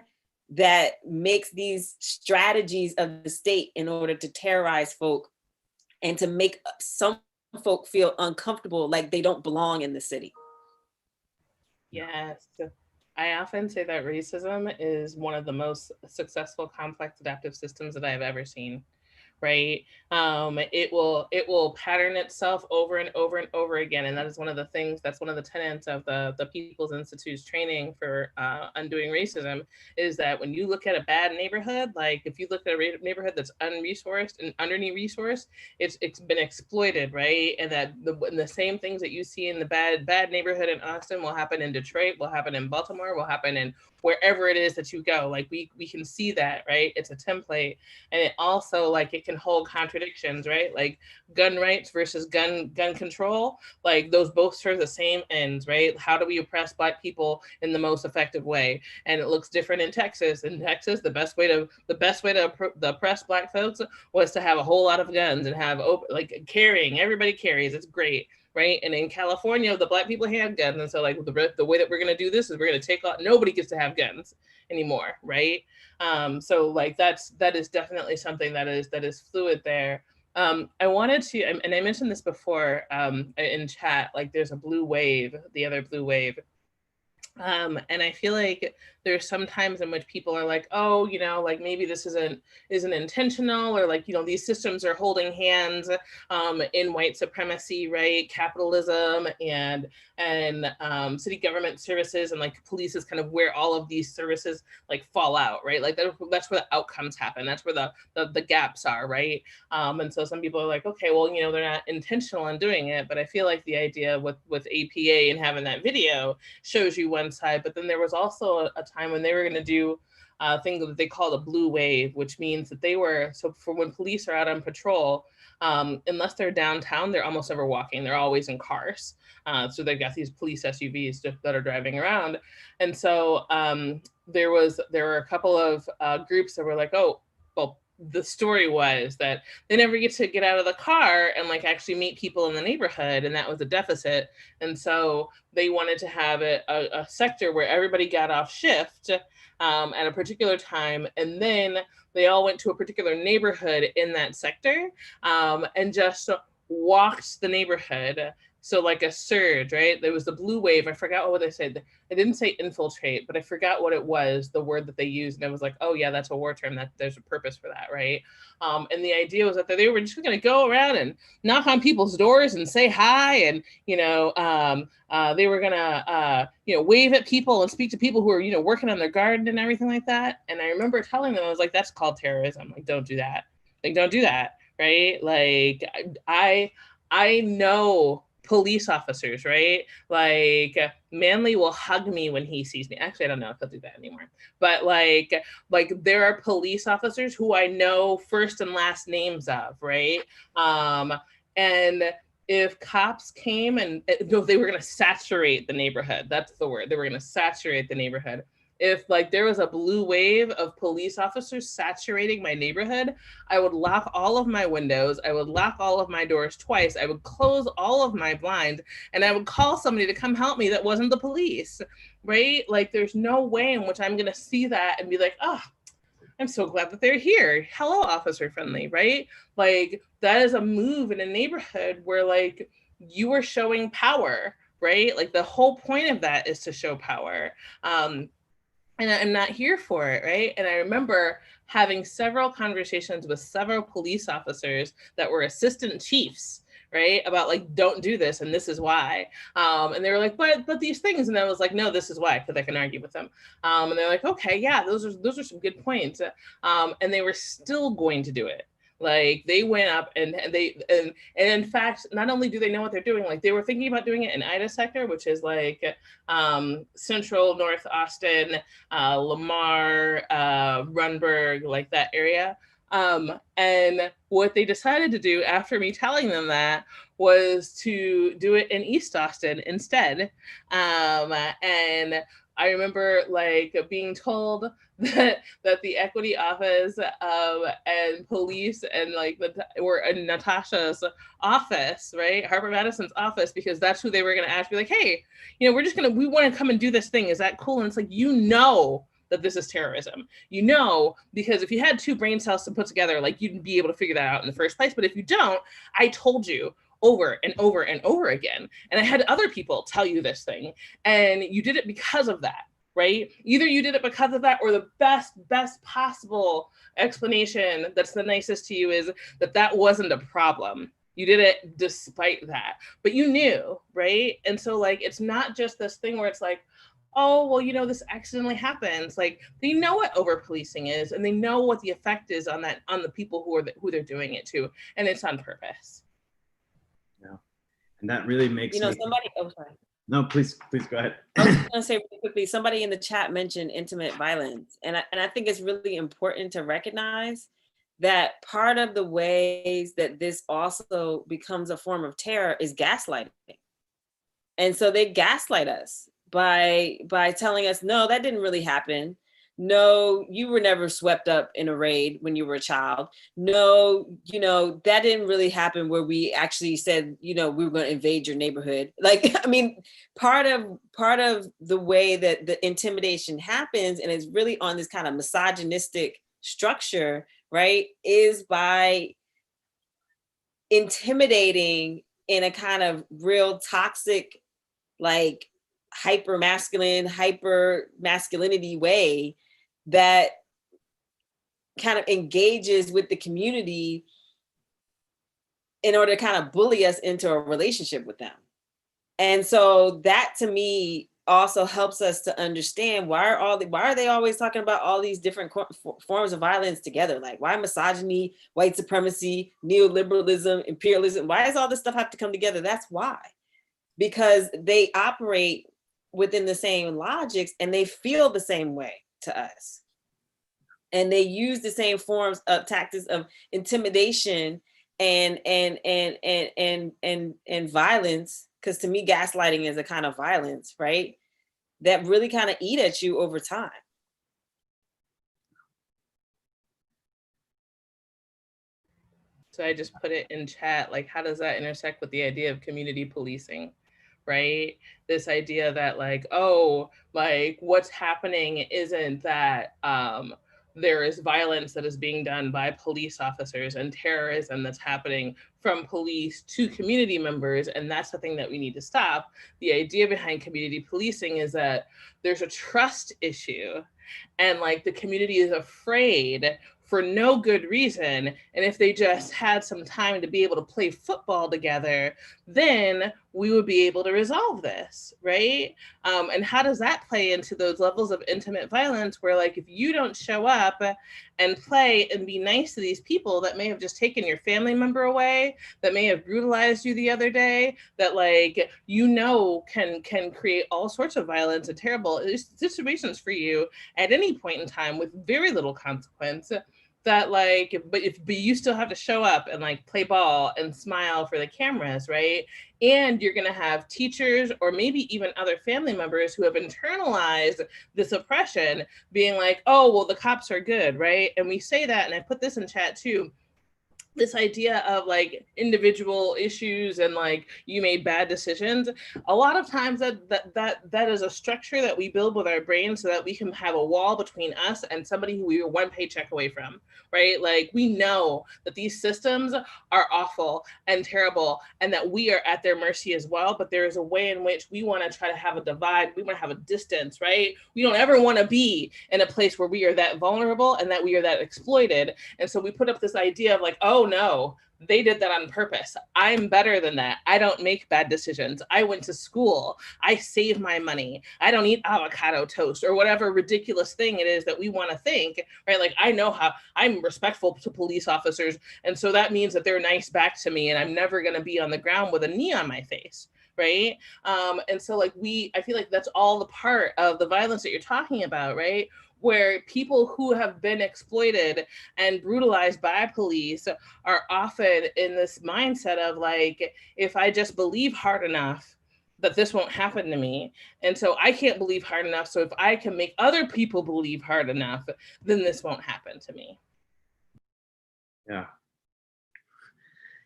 that makes these strategies of the state in order to terrorize folk and to make some folk feel uncomfortable, like they don't belong in the city. Yes. I often say that racism is one of the most successful complex adaptive systems that I've ever seen. Right? It will pattern itself over and over and over again. And that is one of the things, that's one of the tenets of the People's Institute's training for undoing racism, is that when you look at a bad neighborhood, like if you look at a neighborhood that's unresourced and underneath resourced, it's been exploited, right? And that the same things that you see in the bad neighborhood in Austin will happen in Detroit, will happen in Baltimore, will happen in wherever it is that you go. Like we can see that, right? It's a template. And it also, like, it can hold contradictions, right? Like gun rights versus gun control, like those both serve the same ends, right? How do we oppress Black people in the most effective way? And it looks different in Texas. In Texas, the best way to oppress Black folks was to have a whole lot of guns and have carrying. Everybody carries. It's great. Right. And in California, the Black people have guns. And so like the way that we're going to do this is we're going to take off. Nobody gets to have guns anymore. Right. So like that is definitely something that is fluid there. I wanted to, and I mentioned this before in chat, like there's a blue wave, the other blue wave. And I feel like there's some times in which people are like, oh, you know, like maybe this isn't intentional, or like, you know, these systems are holding hands in white supremacy, right? Capitalism and city government services, and like police is kind of where all of these services like fall out, right? Like that's where the outcomes happen. That's where the gaps are, right? And so some people are like, okay, well, you know, they're not intentional in doing it, but I feel like the idea with APA and having that video shows you one side, but then there was also a time when they were going to do a thing that they called a blue wave, which means that they were, so for when police are out on patrol, unless they're downtown, they're almost never walking. They're always in cars. So they've got these police SUVs that are driving around. And so there were a couple of groups that were like, oh, well, the story was that they never get out of the car and like actually meet people in the neighborhood, and that was a deficit. And so they wanted to have a sector where everybody got off shift at a particular time, and then they all went to a particular neighborhood in that sector and just walked the neighborhood. So like a surge, right? There was the blue wave. I forgot what they said. I didn't say infiltrate, but I forgot what it was, the word that they used. And I was like, oh yeah, that's a war term. That there's a purpose for that, right? And the idea was that they were just going to go around and knock on people's doors and say hi, and you know, they were going to you know, wave at people and speak to people who are, you know, working on their garden and everything like that. And I remember telling them, I was like, that's called terrorism. Like, don't do that. Like, don't do that, right? Like, I know police officers, right? Like Manly will hug me when he sees me. Actually, I don't know if he'll do that anymore. But like there are police officers who I know first and last names of, right? And if cops came and they were going to saturate the neighborhood, that's the word. They were going to saturate the neighborhood. If like there was a blue wave of police officers saturating my neighborhood, I would lock all of my windows. I would lock all of my doors twice. I would close all of my blinds, and I would call somebody to come help me that wasn't the police, right? Like there's no way in which I'm going to see that and be like, oh, I'm so glad that they're here. Hello, Officer Friendly, right? Like that is a move in a neighborhood where like you are showing power, right? Like the whole point of that is to show power. And I'm not here for it, right? And I remember having several conversations with several police officers that were assistant chiefs, right? About like, don't do this, and this is why. And they were like, but these things, and I was like, no, this is why, because I can argue with them. And they're like, okay, yeah, those are some good points. And they were still going to do it. Like they went up and in fact, not only do they know what they're doing, like they were thinking about doing it in Ida sector, which is like central North Austin, Lamar, Runberg, like that area. And what they decided to do after me telling them that was to do it in East Austin instead. And I remember like being told that the equity office and police and like were in Natasha's office, right? Harper Madison's office, because that's who they were going to ask, be like, hey, you know, we want to come and do this thing. Is that cool? And it's like, you know, that this is terrorism, you know, because if you had two brain cells to put together, like you'd be able to figure that out in the first place. But if you don't, I told you over and over and over again. And I had other people tell you this thing, and you did it because of that, right? Either you did it because of that, or the best possible explanation that's the nicest to you is that wasn't a problem. You did it despite that, but you knew, right? And so like, it's not just this thing where it's like, oh, well, you know, this accidentally happens. Like they know what over-policing is, and they know what the effect is on the people who they're doing it to, and it's on purpose. Yeah, and that really makes somebody. Oh, sorry. No, please go ahead. I was going to say really quickly, somebody in the chat mentioned intimate violence. And I think it's really important to recognize that part of the ways that this also becomes a form of terror is gaslighting. And so they gaslight us by telling us, no, that didn't really happen. No, you were never swept up in a raid when you were a child. No, that didn't really happen where we actually said, we were going to invade your neighborhood. Like, I mean, part of the way that the intimidation happens, and it's really on this kind of misogynistic structure, right, is by intimidating in a kind of real toxic, like hyper masculinity way that kind of engages with the community in order to kind of bully us into a relationship with them. And so that to me also helps us to understand why are they always talking about all these different forms of violence together? Like, why misogyny, white supremacy, neoliberalism, imperialism, why does all this stuff have to come together? That's why, because they operate within the same logics and they feel the same way to us. And they use the same forms of tactics of intimidation and violence, because to me, gaslighting is a kind of violence, right? That really kind of eat at you over time. So I just put it in chat, like, how does that intersect with the idea of community policing, right? This idea that like, oh, like what's happening isn't that there is violence that is being done by police officers and terrorism that's happening from police to community members, and that's the thing that we need to stop. The idea behind community policing is that there's a trust issue, and like the community is afraid for no good reason. And if they just had some time to be able to play football together, then we would be able to resolve this, right? And how does that play into those levels of intimate violence where like, if you don't show up and play and be nice to these people that may have just taken your family member away, that may have brutalized you the other day, that like, you know, can create all sorts of violence and terrible situations for you at any point in time with very little consequence, that like, but you still have to show up and like play ball and smile for the cameras, right? And you're gonna have teachers or maybe even other family members who have internalized this oppression being like, oh, well, the cops are good, right? And we say that, and I put this in chat too, this idea of like individual issues and like you made bad decisions. A lot of times that is a structure that we build with our brain so that we can have a wall between us and somebody who we were one paycheck away from, right? Like we know that these systems are awful and terrible and that we are at their mercy as well, but there is a way in which we want to try to have a divide, we want to have a distance, right? We don't ever want to be in a place where we are that vulnerable and that we are that exploited. And so we put up this idea of like, oh no, they did that on purpose. I'm better than that. I don't make bad decisions. I went to school. I save my money. I don't eat avocado toast or whatever ridiculous thing it is that we want to think, right? Like I know how I'm respectful to police officers. And so that means that they're nice back to me and I'm never going to be on the ground with a knee on my face. Right. And so like I feel like that's all the part of the violence that you're talking about, right? Where people who have been exploited and brutalized by police are often in this mindset of like, if I just believe hard enough, that this won't happen to me. And so I can't believe hard enough. So if I can make other people believe hard enough, then this won't happen to me. Yeah.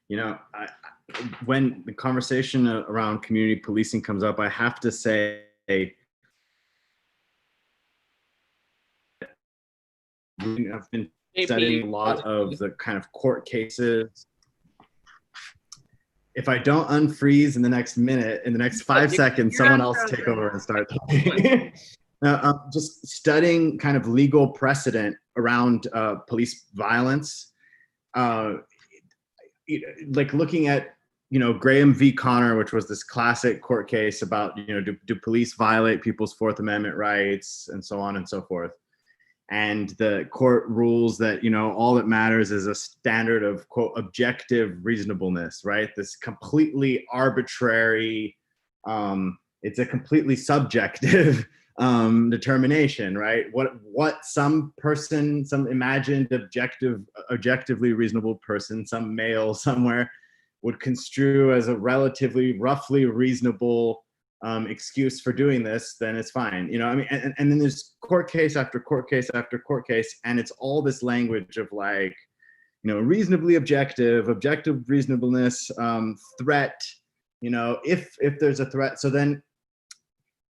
You know, when the conversation around community policing comes up, I have to say, I've been studying a lot of the kind of court cases. If I don't unfreeze in the next minute, in the next 5 seconds, someone else take over and start talking. Just studying kind of legal precedent around police violence, like looking at, you know, Graham v. Connor, which was this classic court case about, you know, do police violate people's Fourth Amendment rights and so on and so forth. And the court rules that, you know, all that matters is a standard of, quote, objective reasonableness, right? This completely arbitrary, it's a completely subjective determination, right? What some imagined objectively reasonable person, some male somewhere, would construe as a relatively roughly reasonable excuse for doing this, then it's fine. You know, I mean, and then there's court case after court case after court case, and it's all this language of like, you know, reasonably objective reasonableness, threat, you know, if there's a threat. So then,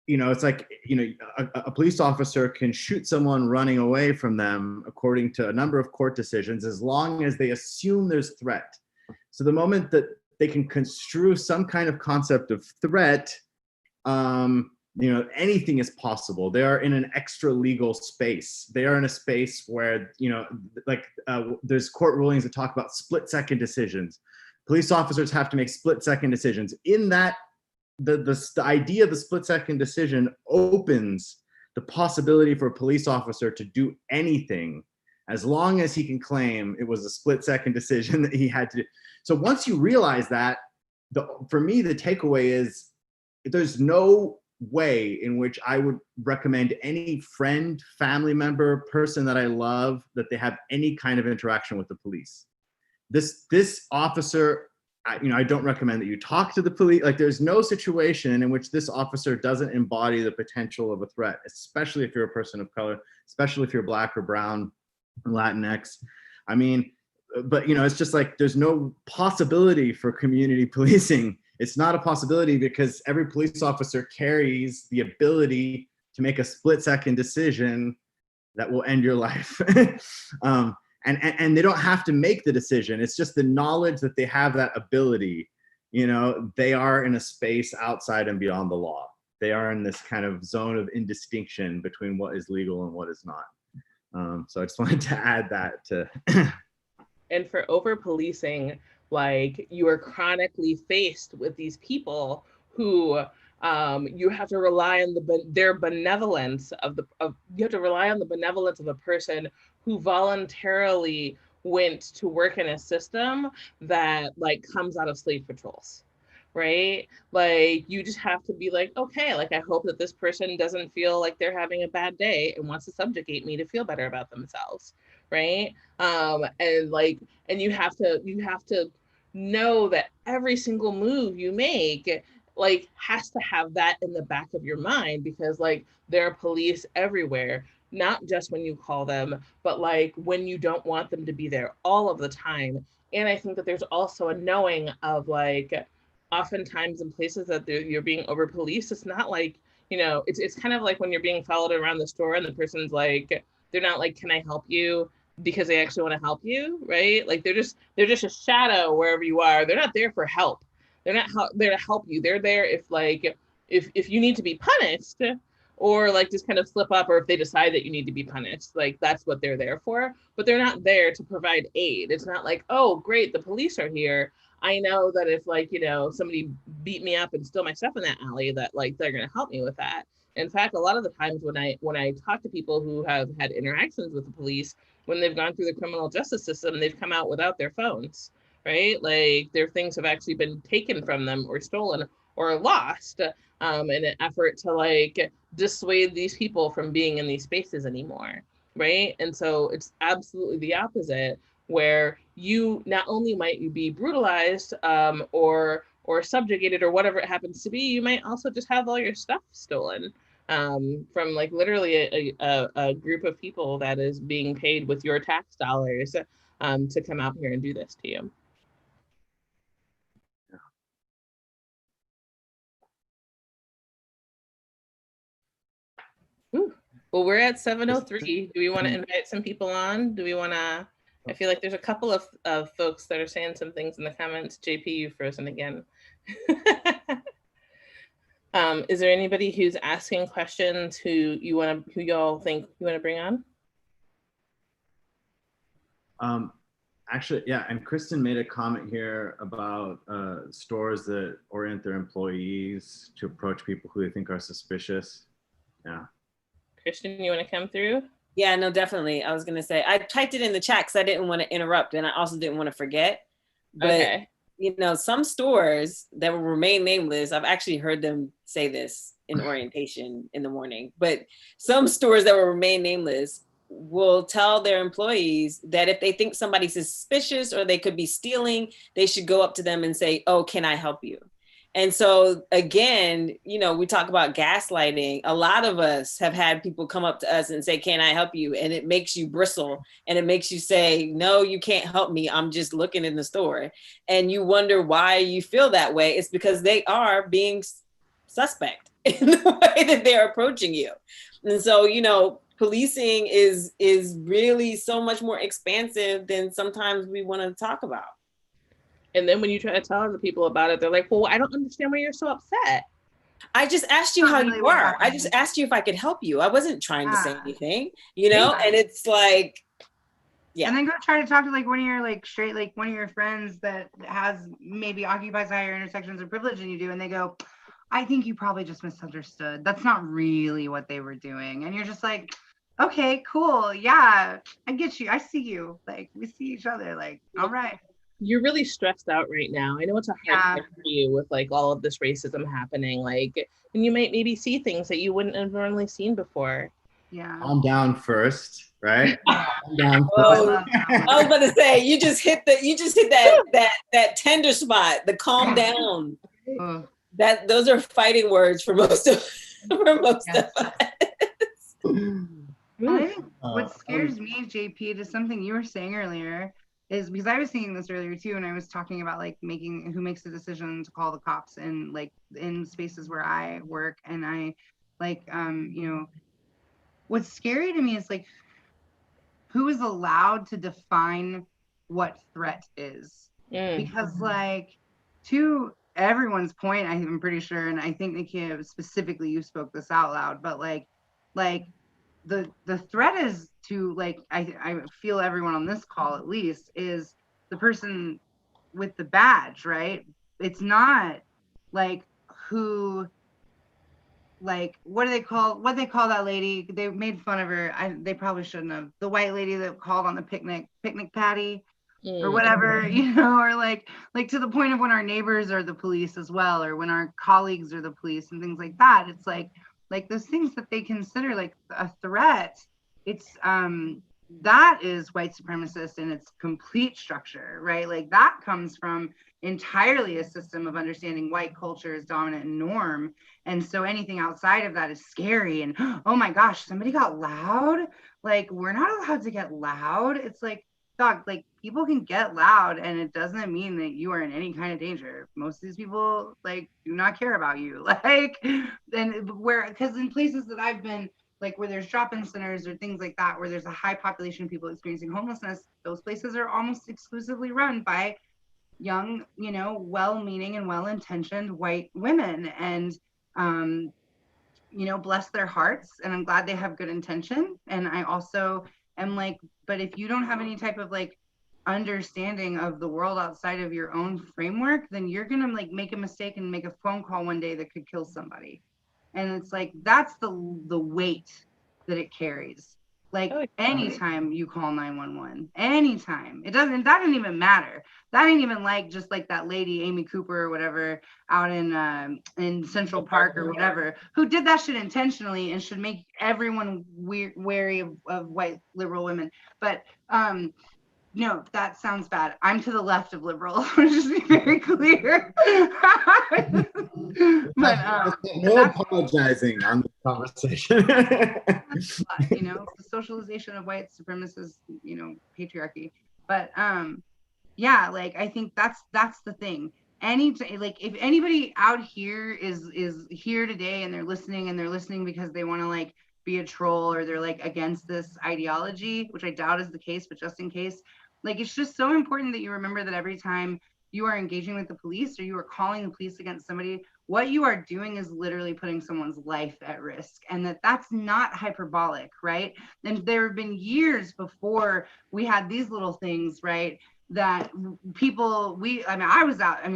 you know, it's like, you know, a police officer can shoot someone running away from them according to a number of court decisions, as long as they assume there's threat. So the moment that they can construe some kind of concept of threat, anything is possible. They are in an extra legal space. They are in a space where, there's court rulings that talk about split-second decisions. Police officers have to make split-second decisions. In that, the idea of the split-second decision opens the possibility for a police officer to do anything as long as he can claim it was a split-second decision that he had to do. So once you realize that, for me, the takeaway is there's no way in which I would recommend any friend, family member, person that I love, that they have any kind of interaction with the police. This officer, I don't recommend that you talk to the police. Like, there's no situation in which this officer doesn't embody the potential of a threat, especially if you're a person of color, especially if you're Black or brown, Latinx. I mean, but it's just like there's no possibility for community policing. It's not a possibility because every police officer carries the ability to make a split-second decision that will end your life. And they don't have to make the decision. It's just the knowledge that they have that ability. They are in a space outside and beyond the law. They are in this kind of zone of indistinction between what is legal and what is not. So I just wanted to add that to. And for over-policing, like, you are chronically faced with these people who you have to rely on their benevolence you have to rely on the benevolence of a person who voluntarily went to work in a system that comes out of slave patrols, right? Like, you just have to be like, okay, I hope that this person doesn't feel like they're having a bad day and wants to subjugate me to feel better about themselves, right? And you have to know that every single move you make has to have that in the back of your mind, because there are police everywhere, not just when you call them, but when you don't want them to be there all of the time. And I think that there's also a knowing of oftentimes in places that you're being over policed, it's not it's kind of like when you're being followed around the store and the person's they're not can I help you, because they actually want to help you, right? They're just a shadow wherever you are. They're not there for help. They're not there to help you. They're there if you need to be punished, or just kind of slip up, or if they decide that you need to be punished. That's what they're there for. But they're not there to provide aid. It's not oh, great, the police are here. I know that if somebody beat me up and stole my stuff in that alley, that they're gonna help me with that. In fact, a lot of the times when I talk to people who have had interactions with the police, when they've gone through the criminal justice system, they've come out without their phones, right? Their things have actually been taken from them or stolen or lost in an effort to dissuade these people from being in these spaces anymore, right? And so it's absolutely the opposite, where you not only might you be brutalized or subjugated or whatever it happens to be, you might also just have all your stuff stolen from literally a group of people that is being paid with your tax dollars to come out here and do this to you. Ooh. Well, we're at 7:03. Do we want to invite some people on? Do we want to? I feel like there's a couple of folks that are saying some things in the comments. JP, you frozen again. Is there anybody who's asking questions who y'all think you want to bring on? Actually, yeah, and Kristen made a comment here about stores that orient their employees to approach people who they think are suspicious. Yeah. Kristen, you want to come through? Yeah, no, definitely. I was going to say, I typed it in the chat because I didn't want to interrupt, and I also didn't want to forget. But, okay. Some stores that will remain nameless, I've actually heard them say this in orientation in the morning, but some stores that will remain nameless will tell their employees that if they think somebody's suspicious or they could be stealing, they should go up to them and say, oh, can I help you? And so again, we talk about gaslighting. A lot of us have had people come up to us and say, can I help you? And it makes you bristle and it makes you say, no, you can't help me. I'm just looking in the store. And you wonder why you feel that way. It's because they are being suspect in the way that they're approaching you. And so, policing is really so much more expansive than sometimes we want to talk about. And then when you try to tell other people about it, they're like, well, I don't understand why you're so upset, I just asked you how really you what's were. I happening. just asked you if I could help you. I wasn't trying to say Yeah. anything, you know? Yeah. And it's like, yeah. And then go try to talk to like one of your like straight, like one of your friends that has maybe occupies higher intersections of privilege than you do. And they go, I think you probably just misunderstood. That's not really what they were doing. And you're just like, okay, cool. Yeah, I get you. I see you. Like we see each other. Like, all right. You're really stressed out right now. I know it's a hard time for you with like all of this racism happening, like, and you might maybe see things that you wouldn't have normally seen before. Yeah. Calm down first, right? Calm down Oh, first. I was about to say, you just hit that tender spot, the calm down. That those are fighting words for most of of us. I think what scares me, JP, to something you were saying earlier, is because I was thinking this earlier too, and I was talking about like who makes the decision to call the cops and like in spaces where I work, and I like you know, what's scary to me is like who is allowed to define what threat is, because like to everyone's point, I'm pretty sure, and I think Nikia specifically you spoke this out loud, but like the threat is to like I feel everyone on this call at least is the person with the badge, right? It's not like who like what they call that lady, they made fun of her. They probably shouldn't have, the white lady that called on the picnic patty or whatever, you know, or like to the point of when our neighbors are the police as well, or when our colleagues are the police and things like that. It's like those things that they consider like a threat, it's that is white supremacist in its complete structure, right? Like that comes from entirely a system of understanding white culture as dominant and norm, and so anything outside of that is scary. And oh my gosh, somebody got loud, like we're not allowed to get loud. It's like, dog, like people can get loud and it doesn't mean that you are in any kind of danger. Most of these people like do not care about you. Like, and where, because in places that I've been, like where there's drop-in centers or things like that, where there's a high population of people experiencing homelessness, those places are almost exclusively run by young, you know, well-meaning and well-intentioned white women. And you know, bless their hearts, and I'm glad they have good intention. And I also am like, but if you don't have any type of like understanding of the world outside of your own framework, then you're gonna like make a mistake and make a phone call one day that could kill somebody. And it's like that's the weight that it carries. Like anytime you call 911, anytime, that didn't even matter. That ain't even like just like that lady Amy Cooper or whatever out in Central Park or whatever, who did that shit intentionally and should make everyone wary of white liberal women. But no, that sounds bad. I'm to the left of liberal. Just be very clear. But no apologizing on this conversation. You know, the socialization of white supremacist, you know, patriarchy. But yeah, like I think that's the thing. Like if anybody out here is here today and they're listening because they want to like be a troll, or they're like against this ideology, which I doubt is the case, but just in case, like it's just so important that you remember that every time you are engaging with the police or you are calling the police against somebody, what you are doing is literally putting someone's life at risk, and that's not hyperbolic, right? And there have been years before we had these little things, right? That people,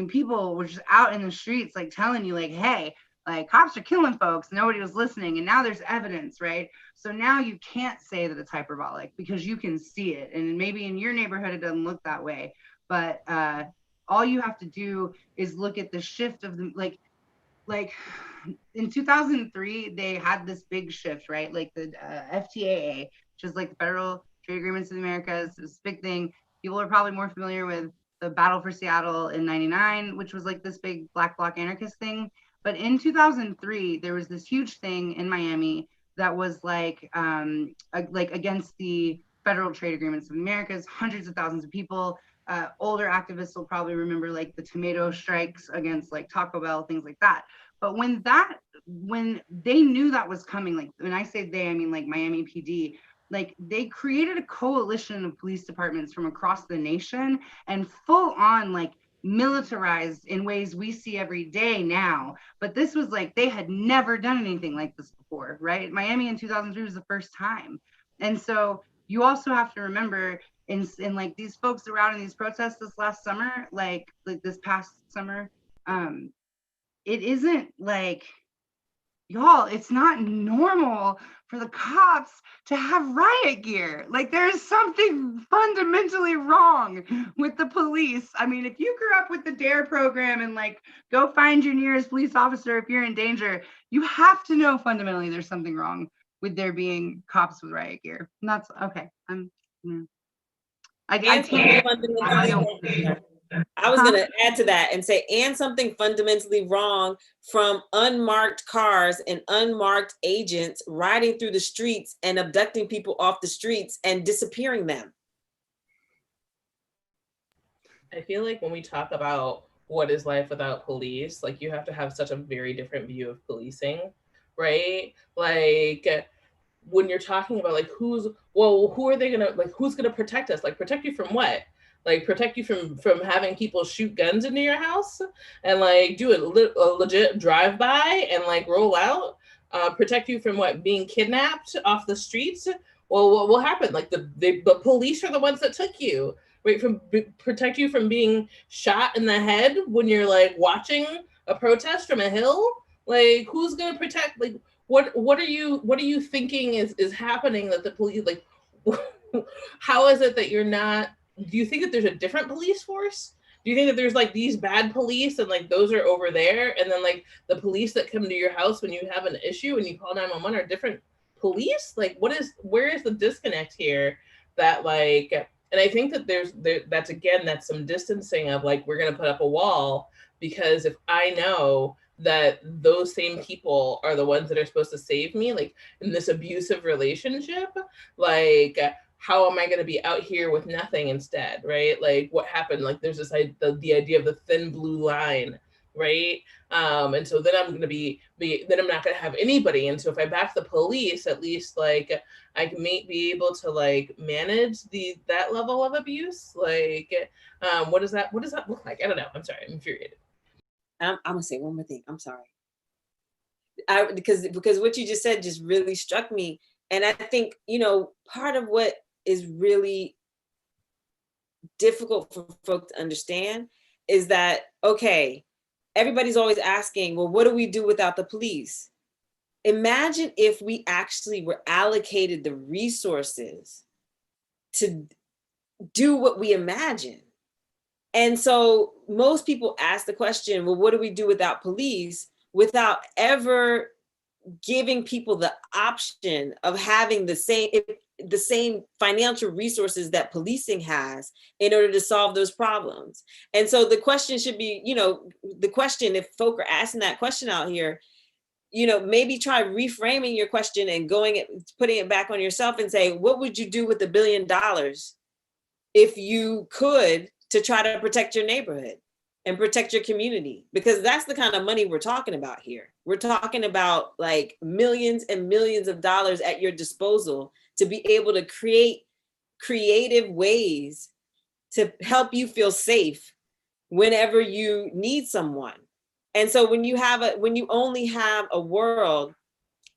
people were just out in the streets, like telling you like, hey, like cops are killing folks. Nobody was listening. And now there's evidence, right? So now you can't say that it's hyperbolic because you can see it. And maybe in your neighborhood, it doesn't look that way. But all you have to do is look at the shift of the, like in 2003, they had this big shift, right? Like the FTAA, which is like the Federal Trade Agreements of the Americas, this big thing. People are probably more familiar with the Battle for Seattle in '99, which was like this big Black Bloc anarchist thing. But in 2003, there was this huge thing in Miami that was like against the Federal Trade Agreements of the Americas. Hundreds of thousands of people. Older activists will probably remember like the tomato strikes against like Taco Bell, things like that. But when they knew that was coming, like when I say they, I mean like Miami PD, like they created a coalition of police departments from across the nation and full on like militarized in ways we see every day now. But this was like, they had never done anything like this before, right? Miami in 2003 was the first time. And so you also have to remember in like these folks around in these protests this last summer, like this past summer, it isn't like, y'all, it's not normal for the cops to have riot gear. Like, there's something fundamentally wrong with the police. I mean, if you grew up with the DARE program and like, go find your nearest police officer if you're in danger, you have to know fundamentally there's something wrong with there being cops with riot gear. And that's okay. I can't. I was going to add to that and say, and something fundamentally wrong from unmarked cars and unmarked agents riding through the streets and abducting people off the streets and disappearing them. I feel like when we talk about what is life without police, like you have to have such a very different view of policing, right? Like when you're talking about like who are they gonna, like who's gonna protect us? Like protect you from what? Like protect you from having people shoot guns into your house and like do a legit drive-by and like roll out? Protect you from what? Being kidnapped off the streets? Well, what will happen? Like the police are the ones that took you, right? Protect you from being shot in the head when you're like watching a protest from a hill? Like who's gonna protect? Like what are you thinking is happening that the police, like how is it that you're not? Do you think that there's a different police force? Do you think that there's like these bad police and like those are over there, and then like the police that come to your house when you have an issue and you call 911 are different police? Like where is the disconnect here? That like, and I think that that's some distancing of like, we're gonna put up a wall because if I know that those same people are the ones that are supposed to save me, like in this abusive relationship, like how am I going to be out here with nothing instead, right? Like what happened? Like there's this the idea of the thin blue line, right? And so then I'm going to be then I'm not going to have anybody. And so if I back the police, at least like I may be able to like manage that level of abuse. Like, what does that look like? I don't know. I'm sorry. I'm infuriated. I'm gonna say one more thing. I'm sorry. Because what you just said just really struck me. And I think, part of what is really difficult for folks to understand is that, okay, everybody's always asking, well, what do we do without the police? Imagine if we actually were allocated the resources to do what we imagine. And so most people ask the question, well, what do we do without police, without ever giving people the option of having the same financial resources that policing has in order to solve those problems. And so the question should be, the question, if folk are asking that question out here, maybe try reframing your question and putting it back on yourself and say, what would you do with $1 billion if you could, to try to protect your neighborhood and protect your community? Because that's the kind of money we're talking about here. We're talking about like millions and millions of dollars at your disposal to be able to create creative ways to help you feel safe whenever you need someone. And so when you only have a world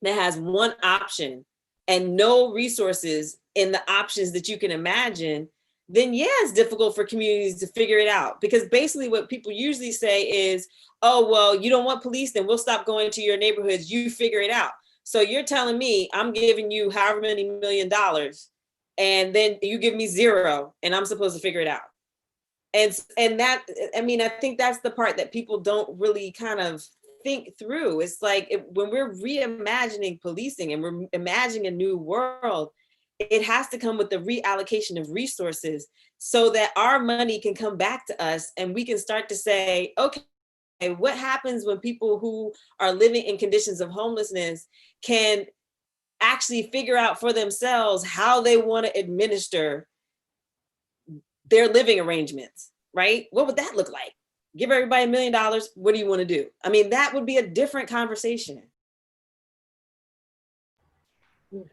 that has one option and no resources in the options that you can imagine, then yeah, it's difficult for communities to figure it out. Because basically what people usually say is, oh, well, you don't want police, then we'll stop going to your neighborhoods, you figure it out. So you're telling me I'm giving you however many $1 million and then you give me $0 and I'm supposed to figure it out. And that, I mean, I think that's the part that people don't really kind of think through. It's like when we're reimagining policing and we're imagining a new world, it has to come with the reallocation of resources so that our money can come back to us and we can start to say, okay, what happens when people who are living in conditions of homelessness can actually figure out for themselves how they want to administer their living arrangements, right? What would that look like? Give everybody $1 million. What do you want to do? I mean, that would be a different conversation.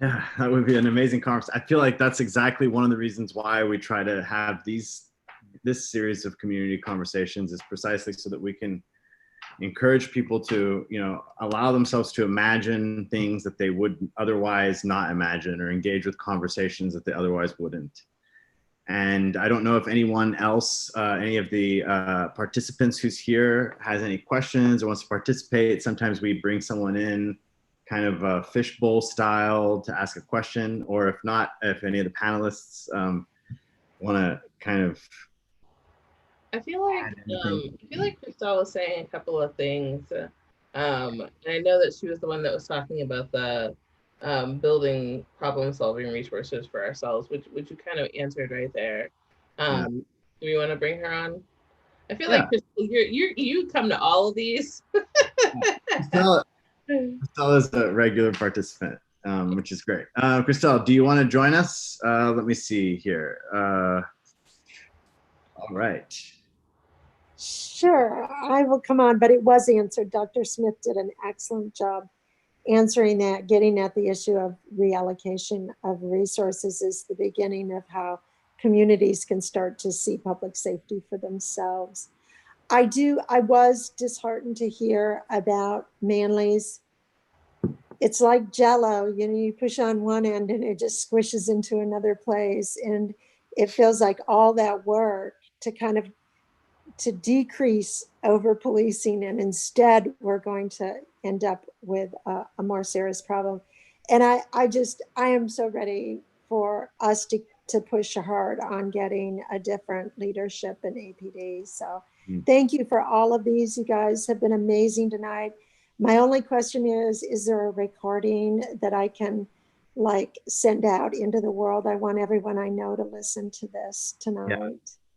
Yeah, that would be an amazing conversation. I feel like that's exactly one of the reasons why we try to have these this series of community conversations is precisely so that we can encourage people to, you know, allow themselves to imagine things that they would otherwise not imagine, or engage with conversations that they otherwise wouldn't. And I don't know if anyone else, any of the participants who's here has any questions or wants to participate. Sometimes we bring someone in kind of a fishbowl style to ask a question, or if not, if any of the panelists want to kind of. I feel like Christelle was saying a couple of things. And I know that she was the one that was talking about the building problem-solving resources for ourselves, which you kind of answered right there. Do we want to bring her on? I feel like you come to all of these. Christelle is a regular participant, which is great. Christelle, do you want to join us? Let me see here. All right. Sure, I will come on, but it was answered. Dr. Smith did an excellent job answering that. Getting at the issue of reallocation of resources is the beginning of how communities can start to see public safety for themselves. I was disheartened to hear about Manly's. It's like Jell-O, you know, you push on one end and it just squishes into another place. And it feels like all that work to decrease over-policing, and instead we're going to end up with a more serious problem. And I am so ready for us to push hard on getting a different leadership in APD. So thank you for all of these. You guys have been amazing tonight. My only question is there a recording that I can send out into the world? I want everyone I know to listen to this tonight. Yeah.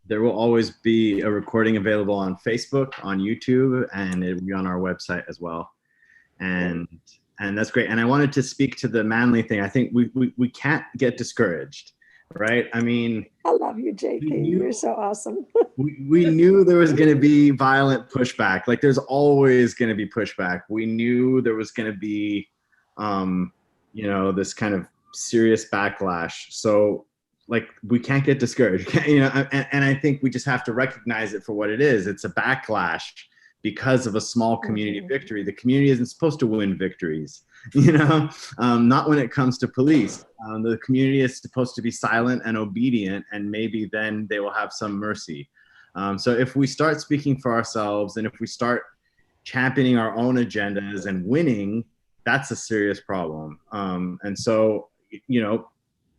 There will always be a recording available on Facebook, on YouTube, and it will be on our website as well. And that's great. And I wanted to speak to the Manly thing. I think we can't get discouraged, right? I mean, I love you, JP. You're so awesome. we knew there was going to be violent pushback. Like, there's always going to be pushback. We knew there was going to be, you know, this kind of serious backlash. So, like, we can't get discouraged, you know, and I think we just have to recognize it for what it is. It's a backlash because of a small community victory. The community isn't supposed to win victories, you know, not when it comes to police. The community is supposed to be silent and obedient, and maybe then they will have some mercy. So if we start speaking for ourselves, and if we start championing our own agendas and winning, that's a serious problem. And so, you know,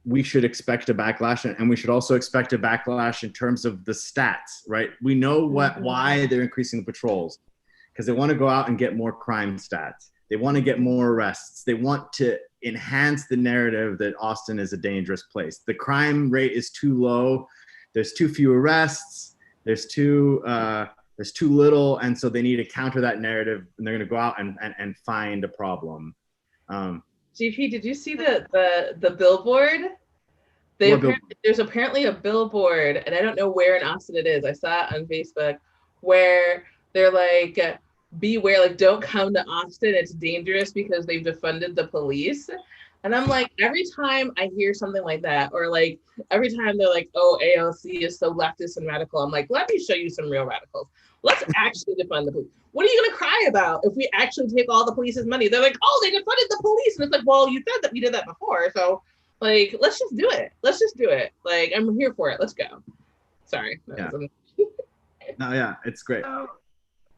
we should expect a backlash, and we should also expect a backlash in terms of the stats, right? We know why they're increasing the patrols, because they want to go out and get more crime stats. They want to get more arrests. They want to enhance the narrative that Austin is a dangerous place. The crime rate is too low. There's too few arrests. There's too little, and so they need to counter that narrative, and they're going to go out and find a problem. GP, did you see the billboard? There's apparently a billboard, and I don't know where in Austin it is. I saw it on Facebook, where they're like, beware, like, don't come to Austin, it's dangerous, because they've defunded the police. And I'm like, every time I hear something like that, or like every time they're like, oh, AOC is so leftist and radical, I'm like, let me show you some real radicals. Let's actually defund the police. What are you going to cry about if we actually take all the police's money? They're like, oh, they defunded the police. And it's like, well, you said that we did that before. So, like, let's just do it. Let's just do it. Like, I'm here for it. Let's go. Sorry. No, yeah, it's great. So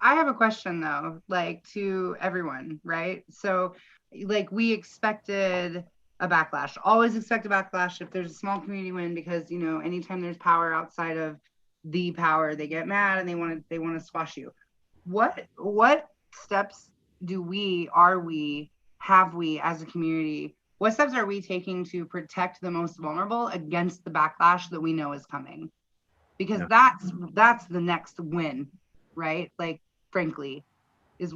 I have a question, though, like, to everyone, right? So, like, we expected a backlash, always expect a backlash if there's a small community win, because, you know, anytime there's power outside of the power, they get mad and they want to squash you. What steps have we as a community, what steps are we taking to protect the most vulnerable against the backlash that we know is coming? Because that's the next win, right? Like, frankly, is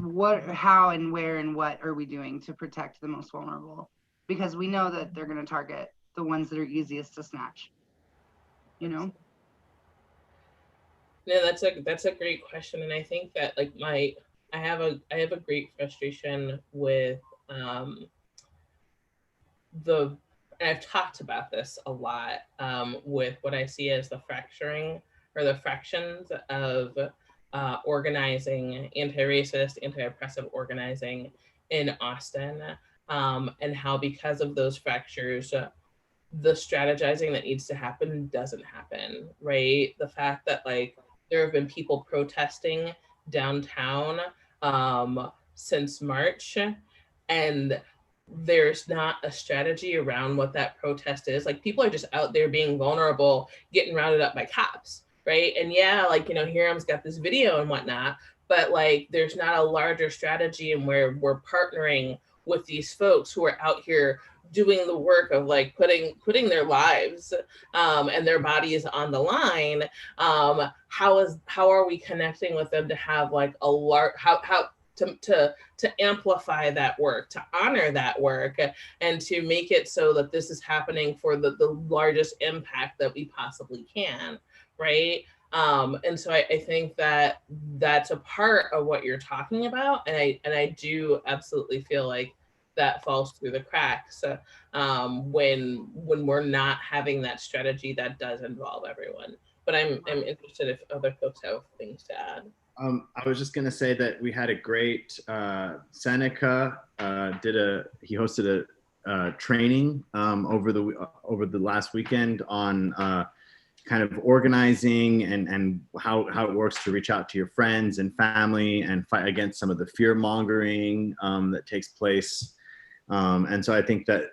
how and where and what are we doing to protect the most vulnerable? Because we know that they're going to target the ones that are easiest to snatch, you know? No, that's a great question, and I think that, like, I have a great frustration with and I've talked about this a lot, with what I see as the fracturing or the fractions of organizing, anti-racist, anti-oppressive organizing in Austin, and how because of those fractures, the strategizing that needs to happen doesn't happen, right? The fact that like there have been people protesting downtown since March, and there's not a strategy around what that protest is. Like people are just out there being vulnerable, getting rounded up by cops, right? And yeah, like, you know, Hiram's got this video and whatnot, but like there's not a larger strategy and where we're partnering with these folks who are out here doing the work of like putting their lives and their bodies on the line. How are we connecting with them to have like a large to amplify that work, to honor that work, and to make it so that this is happening for the largest impact that we possibly can, right? And so I think that that's a part of what you're talking about, and I do absolutely feel like that falls through the cracks when we're not having that strategy that does involve everyone. But I'm interested if other folks have things to add. I was just going to say that we had a great Seneca he hosted a training over the last weekend on kind of organizing and how it works to reach out to your friends and family and fight against some of the fear mongering that takes place. And so I think that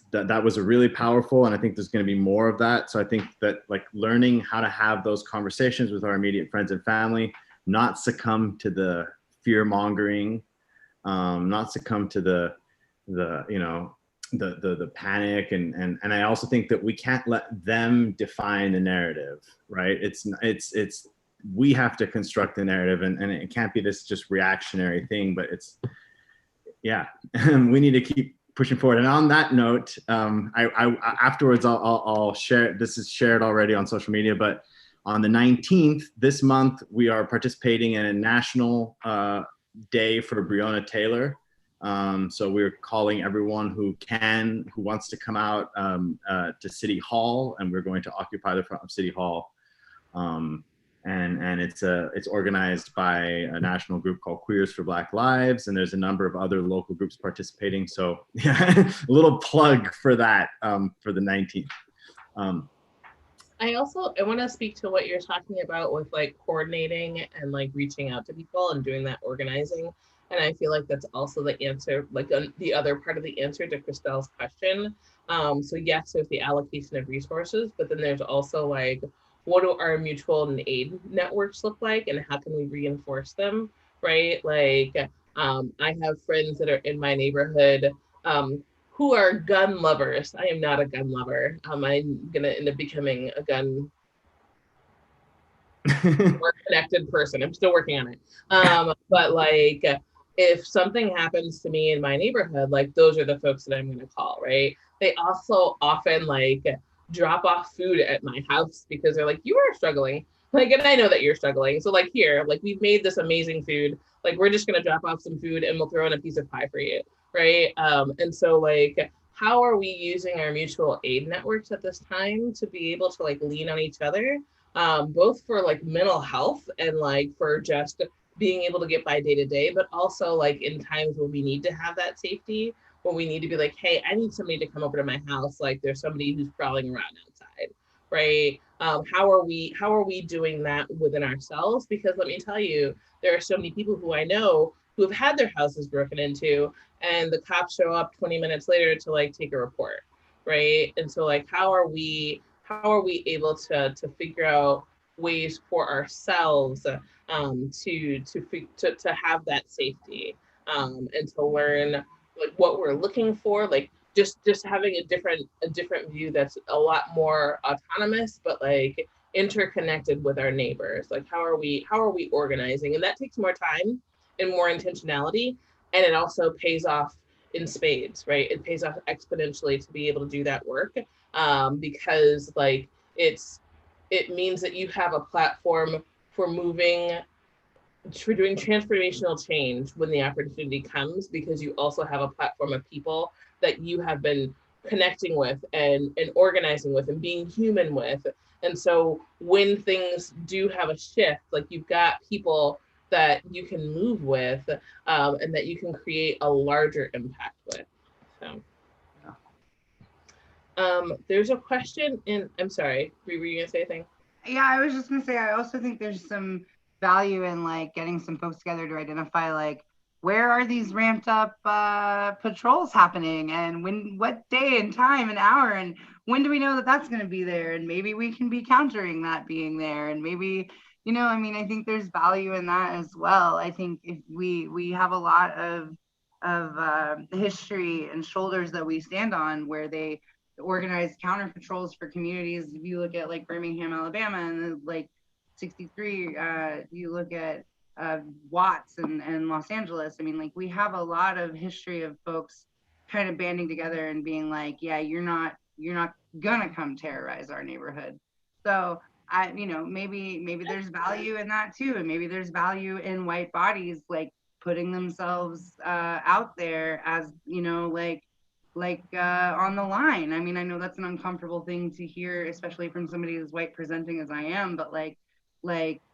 that was a really powerful, and I think there's going to be more of that. So I think that like learning how to have those conversations with our immediate friends and family, not succumb to the fear mongering, not succumm to the you know, the panic. And I also think that we can't let them define the narrative, right? It's we have to construct the narrative, and it can't be this just reactionary thing, but yeah, we need to keep pushing forward. And on that note, I afterwards I'll share, this is shared already on social media, but on the 19th this month, we are participating in a national day for Breonna Taylor. So we're calling everyone who wants to come out to City Hall, and we're going to occupy the front of City Hall. And it's organized by a national group called Queers for Black Lives, and there's a number of other local groups participating. So yeah, a little plug for that for the 19th. I want to speak to what you're talking about with like coordinating and like reaching out to people and doing that organizing. And I feel like that's also the answer, like the other part of the answer to Christelle's question. So yes, there's the allocation of resources, but then there's also like, what do our mutual aid networks look like, and how can we reinforce them, right? Like, I have friends that are in my neighborhood who are gun lovers. I am not a gun lover. I'm gonna end up becoming a gun more connected person. I'm still working on it. But like, if something happens to me in my neighborhood, like those are the folks that I'm gonna call, right? They also often like drop off food at my house because they're like, you are struggling. Like, and I know that you're struggling. So like here, like we've made this amazing food. Like we're just gonna drop off some food and we'll throw in a piece of pie for you, right? And so like, how are we using our mutual aid networks at this time to be able to like lean on each other, both for like mental health and like for just being able to get by day to day, but also like in times when we need to have that safety, when we need to be like, hey, I need somebody to come over to my house. Like there's somebody who's crawling around outside, right? How are we doing that within ourselves? Because let me tell you, there are so many people who I know who have had their houses broken into, and the cops show up 20 minutes later to like take a report, right? And so like, how are we able to figure out ways for ourselves to have that safety, and to learn like what we're looking for, like just having a different view that's a lot more autonomous, but like interconnected with our neighbors. Like how are we organizing? And that takes more time and more intentionality, and it also pays off in spades, right? It pays off exponentially to be able to do that work, because like it means that you have a platform for doing transformational change when the opportunity comes, because you also have a platform of people that you have been connecting with and organizing with and being human with. And so when things do have a shift, like you've got people that you can move with and that you can create a larger impact with. So there's a question in, I'm sorry, were you gonna say anything? Yeah, I was just gonna say, I also think there's some value in like getting some folks together to identify like, where are these ramped up patrols happening, and what day and time and hour, and when do we know that that's going to be there, and maybe we can be countering that being there, and maybe, you know, I mean, I think there's value in that as well. I think if we have a lot of history and shoulders that we stand on where they organize counter patrols for communities. If you look at like Birmingham, Alabama, and like 63, you look at Watts and Los Angeles. I mean, like we have a lot of history of folks kind of banding together and being like, yeah, you're not gonna come terrorize our neighborhood. So you know, maybe there's value in that too, and maybe there's value in white bodies like putting themselves out there as, you know, like on the line. I mean, I know that's an uncomfortable thing to hear, especially from somebody as white presenting as I am, but like,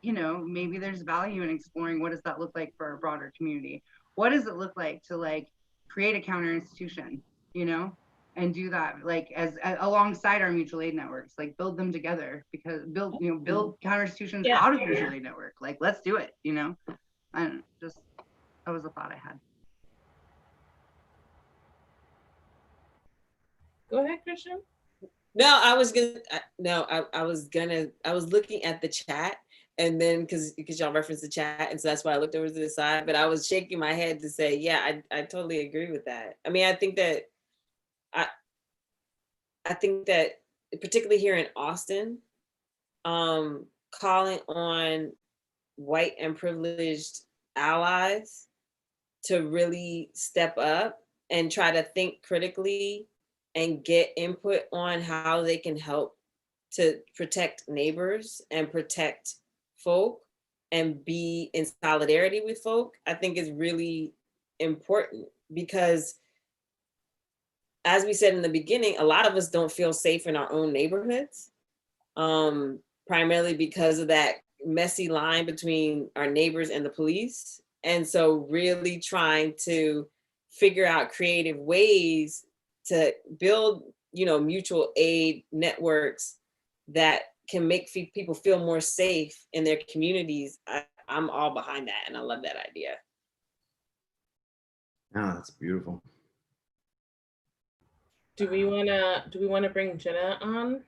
you know, maybe there's value in exploring what does that look like for a broader community? What does it look like to like create a counter institution, you know, and do that like as alongside our mutual aid networks, like build them together, because build counter institutions out of mutual aid network. Like, let's do it, you know. And just, that was a thought I had. Go ahead, Christian. No, I was looking at the chat, and then because y'all referenced the chat, and so that's why I looked over to the side, but I was shaking my head to say, yeah, I totally agree with that. I mean, I think that particularly here in Austin, calling on white and privileged allies to really step up and try to think critically and get input on how they can help to protect neighbors and protect folk and be in solidarity with folk, I think is really important, because as we said in the beginning, a lot of us don't feel safe in our own neighborhoods, primarily because of that messy line between our neighbors and the police. And so really trying to figure out creative ways to build, you know, mutual aid networks that can make people feel more safe in their communities. I'm all behind that, and I love that idea. Oh, that's beautiful. Do we wanna bring Jenna on?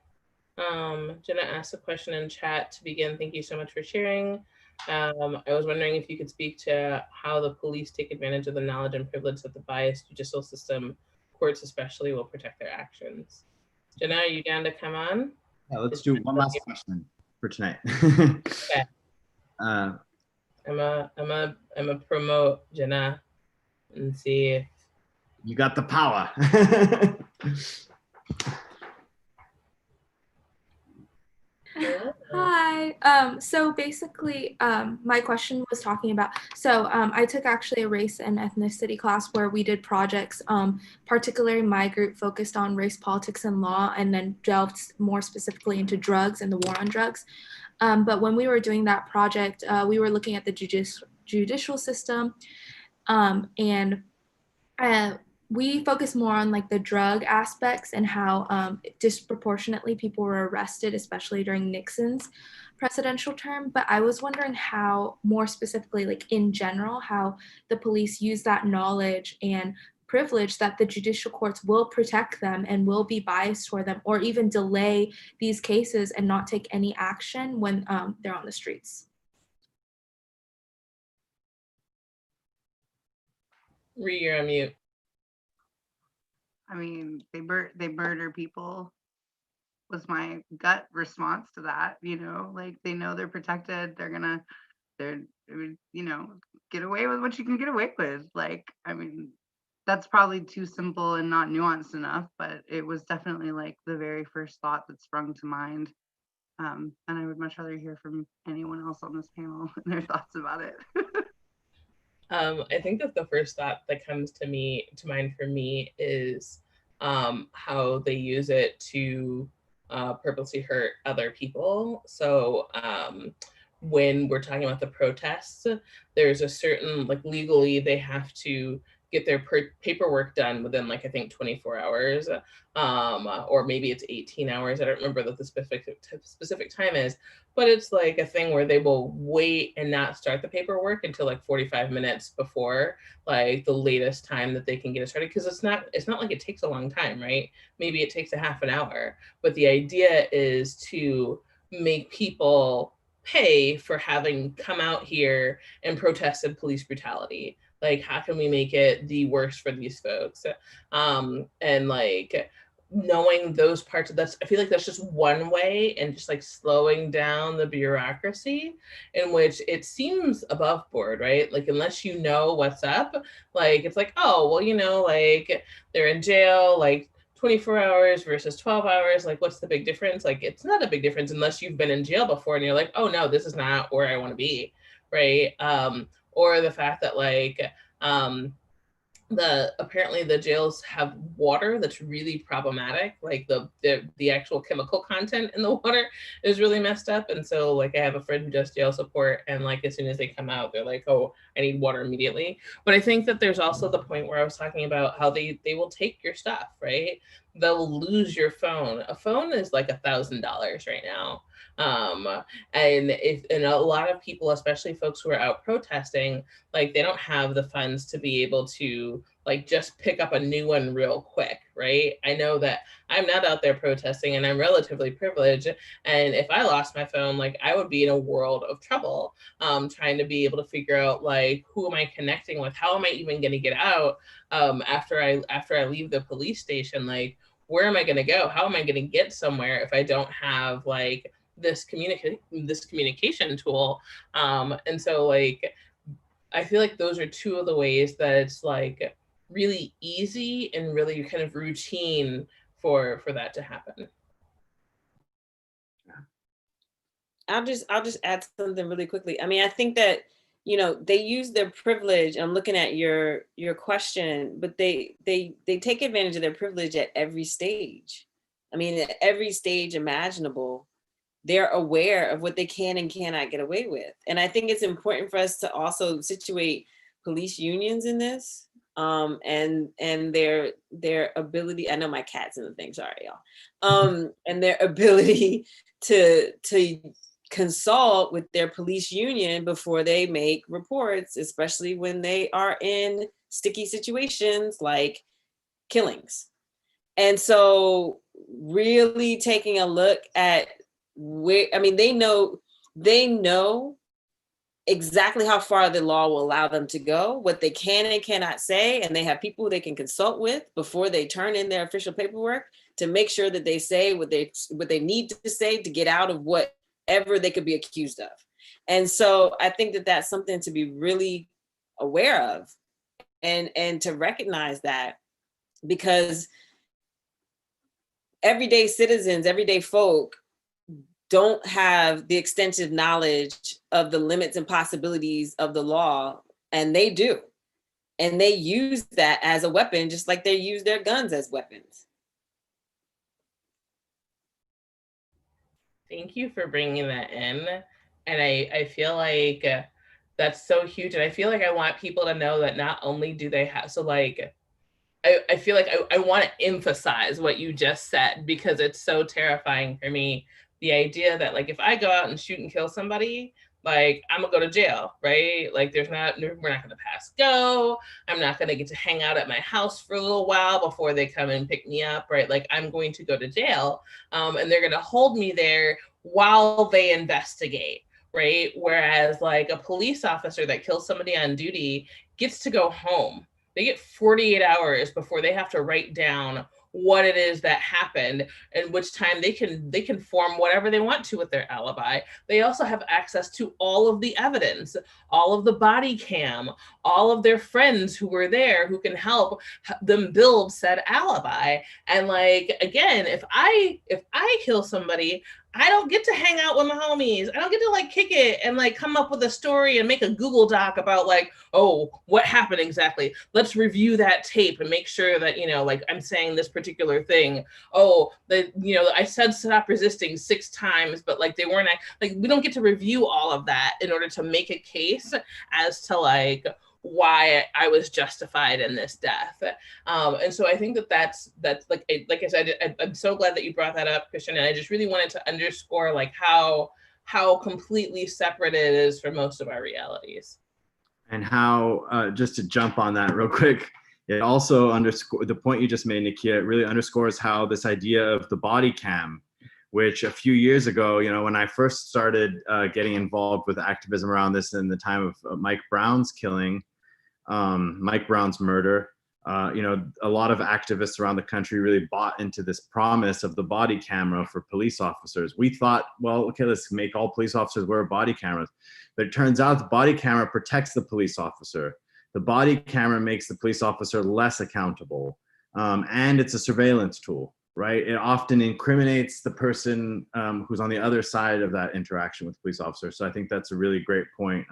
Jenna asked a question in chat to begin. Thank you so much for sharing. I was wondering if you could speak to how the police take advantage of the knowledge and privilege that the biased judicial system, courts especially, will protect their actions. Jenna, are you down to come on? Yeah, let's do one last question for tonight. Okay. I'm a promote Jenna and see if you got the power. Hi. So basically, my question was talking about, I took actually a race and ethnicity class where we did projects, particularly my group focused on race, politics, and law, and then delved more specifically into drugs and the war on drugs. But when we were doing that project, we were looking at the judicial system, and we focus more on like the drug aspects and how disproportionately people were arrested, especially during Nixon's presidential term. But I was wondering how, more specifically, like in general, how the police use that knowledge and privilege that the judicial courts will protect them and will be biased toward them, or even delay these cases and not take any action when they're on the streets. Ree, you're on mute. I mean, they murder people was my gut response to that. You know, like they know they're protected. They're you know, get away with what you can get away with. Like, I mean, that's probably too simple and not nuanced enough, but it was definitely like the very first thought that sprung to mind. And I would much rather hear from anyone else on this panel and their thoughts about it. I think that the first thought that comes to mind for me is how they use it to purposely hurt other people. So when we're talking about the protests, there's a certain, like, legally they have to get their paperwork done within, like, I think 24 hours, or maybe it's 18 hours. I don't remember what the specific time is, but it's like a thing where they will wait and not start the paperwork until like 45 minutes before, like, the latest time that they can get it started. Because it's not like it takes a long time, right? Maybe it takes a half an hour, but the idea is to make people pay for having come out here and protested police brutality. Like, how can we make it the worst for these folks? And like, knowing those parts of that's, I feel like that's just one way, and just like slowing down the bureaucracy, in which it seems above board, right? Like, unless you know what's up, like, it's like, oh, well, like, they're in jail, like, 24 hours versus 12 hours, like, what's the big difference? Like, it's not a big difference unless you've been in jail before and you're like, oh no, this is not where I want to be, right? Or the fact that, like, apparently the jails have water that's really problematic. Like, the actual chemical content in the water is really messed up. And so, like, I have a friend who does jail support, and like, as soon as they come out, they're like, oh, I need water immediately. But I think that there's also the point where I was talking about how they will take your stuff, right? They'll lose your phone. A phone is like $1,000 right now. And a lot of people, especially folks who are out protesting, like, they don't have the funds to be able to, like, just pick up a new one real quick, right? I know that I'm not out there protesting, and I'm relatively privileged, and if I lost my phone, like, I would be in a world of trouble, trying to be able to figure out, like, who am I connecting with? How am I even going to get out after I leave the police station? Like, where am I going to go? How am I going to get somewhere if I don't have, like, this communication tool? And so, like, I feel like those are two of the ways that it's, like, really easy and really kind of routine for that to happen. I'll just add something really quickly. I mean, I think that, they use their privilege. I'm looking at your question, but they take advantage of their privilege at every stage. I mean, at every stage imaginable, they're aware of what they can and cannot get away with. And I think it's important for us to also situate police unions in this, and their ability. I know my cat's in the thing, sorry y'all. And their ability to consult with their police union before they make reports, especially when they are in sticky situations like killings. And so really taking a look at where, I mean, they know exactly how far the law will allow them to go, what they can and cannot say, and they have people they can consult with before they turn in their official paperwork to make sure that they say what they need to say to get out of whatever they could be accused of. And so I think that that's something to be really aware of, and to recognize that, because everyday citizens, everyday folk don't have the extensive knowledge of the limits and possibilities of the law, and they do. And they use that as a weapon, just like they use their guns as weapons. Thank you for bringing that in. And I feel like that's so huge. And I feel like I want people to know that not only do they have, so like, I feel like I want to emphasize what you just said, because it's so terrifying for me. The idea that, like, if I go out and shoot and kill somebody, like, I'm gonna go to jail, right? Like, we're not gonna pass go. I'm not gonna get to hang out at my house for a little while before they come and pick me up, right? Like, I'm going to go to jail, and they're gonna hold me there while they investigate, right? Whereas, like, a police officer that kills somebody on duty gets to go home. They get 48 hours before they have to write down what it is that happened, and which time they can form whatever they want to with their alibi. They also have access to all of the evidence, all of the body cam, all of their friends who were there who can help them build said alibi. And like, again, if I kill somebody, I don't get to hang out with my homies. I don't get to like kick it and like come up with a story and make a Google Doc about like, oh, what happened exactly? Let's review that tape and make sure that, you know, like I'm saying this particular thing. Oh, I said stop resisting 6 times, but like they weren't, like, we don't get to review all of that in order to make a case as to like why I was justified in this death. And so I think that's like I said, I'm so glad that you brought that up, Christian. And I just really wanted to underscore like how completely separate it is from most of our realities. And how, just to jump on that real quick, it also underscores the point you just made, Nakia. It really underscores how this idea of the body cam, which a few years ago, you know, when I first started getting involved with activism around this in the time of Mike Brown's killing, Mike Brown's murder, you know, a lot of activists around the country really bought into this promise of the body camera for police officers. We thought, well, okay, let's make all police officers wear body cameras. But it turns out the body camera protects the police officer. The body camera makes the police officer less accountable. And it's a surveillance tool, right? It often incriminates the person who's on the other side of that interaction with the police officer. So I think that's a really great point.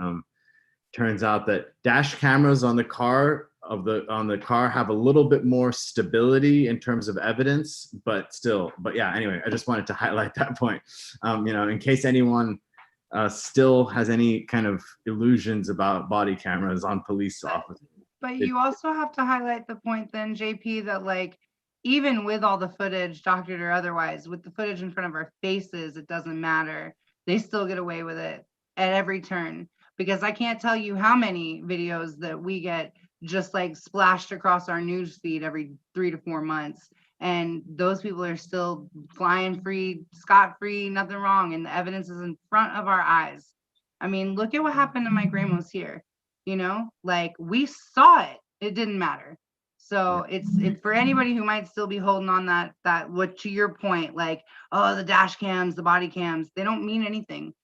Turns out that dash cameras on the car have a little bit more stability in terms of evidence, but yeah, anyway, I just wanted to highlight that point. You know, in case anyone still has any kind of illusions about body cameras on police officers. But you also have to highlight the point then, JP, that like, even with all the footage, doctored or otherwise, with the footage in front of our faces, it doesn't matter. They still get away with it at every turn. Because I can't tell you how many videos that we get just like splashed across our news feed every 3 to 4 months. And those people are still flying free, scot-free, nothing wrong. And the evidence is in front of our eyes. I mean, look at what happened to Mike Ramos here. You know, like we saw it. It didn't matter. So it's for anybody who might still be holding on that what to your point, like, oh, the dash cams, the body cams, they don't mean anything.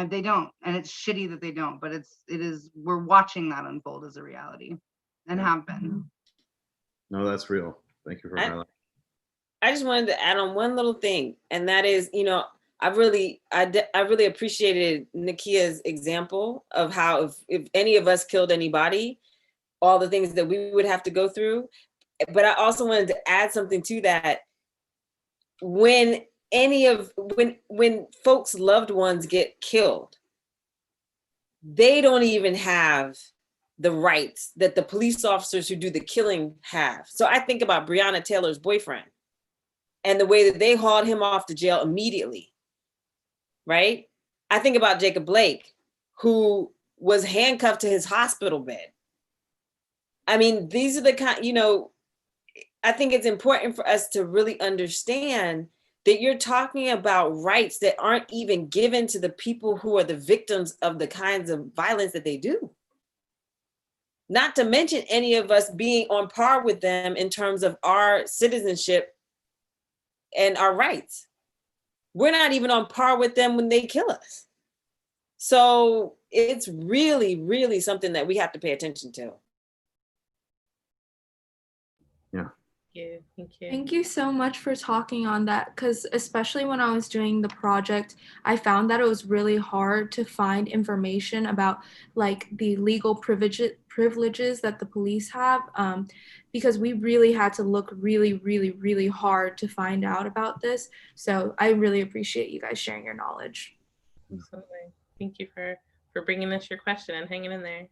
They don't, and it's shitty that they don't, but it is, we're watching that unfold as a reality and have been. No, that's real. Thank you for highlighting. I just wanted to add on one little thing, and that is, you know, I really appreciated Nakia's example of how if any of us killed anybody, all the things that we would have to go through. But I also wanted to add something to that. When folks' loved ones get killed, they don't even have the rights that the police officers who do the killing have. So I think about Breonna Taylor's boyfriend and the way that they hauled him off to jail immediately, right? I think about Jacob Blake, who was handcuffed to his hospital bed. I mean, these are the kind, you know, I think it's important for us to really understand that you're talking about rights that aren't even given to the people who are the victims of the kinds of violence that they do. Not to mention any of us being on par with them in terms of our citizenship and our rights. We're not even on par with them when they kill us. So it's really, really something that we have to pay attention to. Yeah. Thank you. Thank you so much for talking on that, because especially when I was doing the project, I found that it was really hard to find information about like the legal privileges that the police have, because we really had to look really, really, really hard to find out about this. So I really appreciate you guys sharing your knowledge. Absolutely. Thank you for bringing us your question and hanging in there.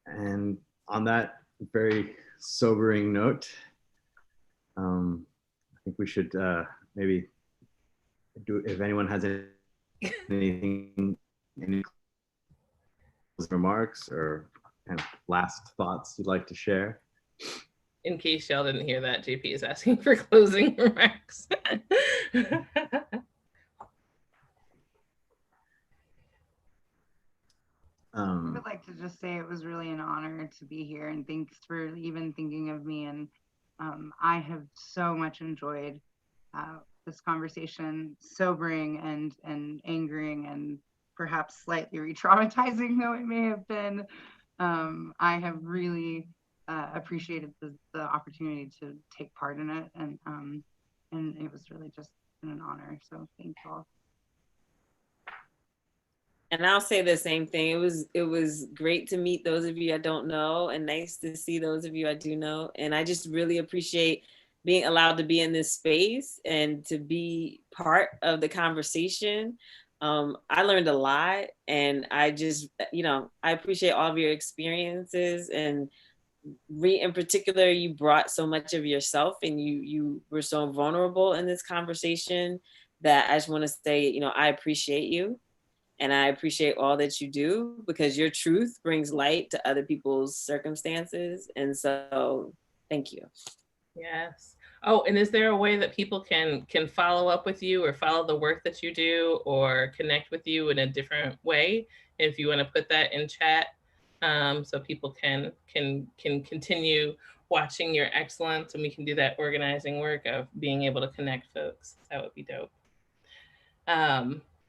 And on that very sobering note, I think we should maybe do, if anyone has anything, any remarks or kind of last thoughts you'd like to share. In case y'all didn't hear that, JP is asking for closing remarks. I would like to just say it was really an honor to be here, and thanks for even thinking of me. And I have so much enjoyed this conversation, sobering and angering and perhaps slightly re-traumatizing though it may have been. I have really appreciated the opportunity to take part in it, and it was really just been an honor. So thank you all. And I'll say the same thing. It was great to meet those of you I don't know, and nice to see those of you I do know. And I just really appreciate being allowed to be in this space and to be part of the conversation. I learned a lot, and I just, I appreciate all of your experiences. And in particular, you brought so much of yourself, and you were so vulnerable in this conversation that I just want to say, I appreciate you. And I appreciate all that you do, because your truth brings light to other people's circumstances. And so thank you. Yes. Oh, and is there a way that people can follow up with you or follow the work that you do or connect with you in a different way? If you want to put that in chat, so people can continue watching your excellence, and we can do that organizing work of being able to connect folks. That would be dope.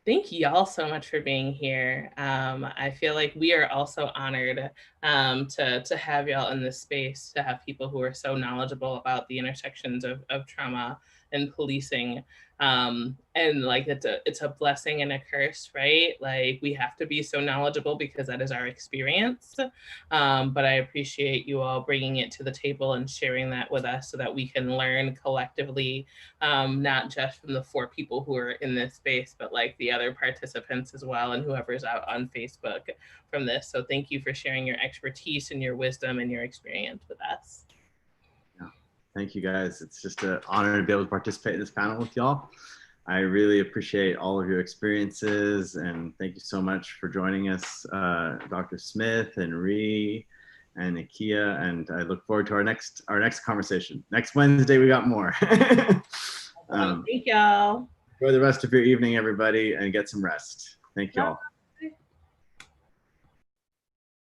Thank you all so much for being here. I feel like we are also honored to have y'all in this space, to have people who are so knowledgeable about the intersections of trauma and policing. And like it's a blessing and a curse, right? Like we have to be so knowledgeable because that is our experience. But I appreciate you all bringing it to the table and sharing that with us so that we can learn collectively, not just from the 4 people who are in this space, but like the other participants as well, and whoever's out on Facebook from this. So thank you for sharing your expertise and your wisdom and your experience with us. Thank you guys. It's just an honor to be able to participate in this panel with y'all. I really appreciate all of your experiences, and thank you so much for joining us, Dr. Smith and Ree and Nakia, and I look forward to our next conversation. Next Wednesday, we got more. Thank y'all. Enjoy the rest of your evening, everybody, and get some rest. Thank you all.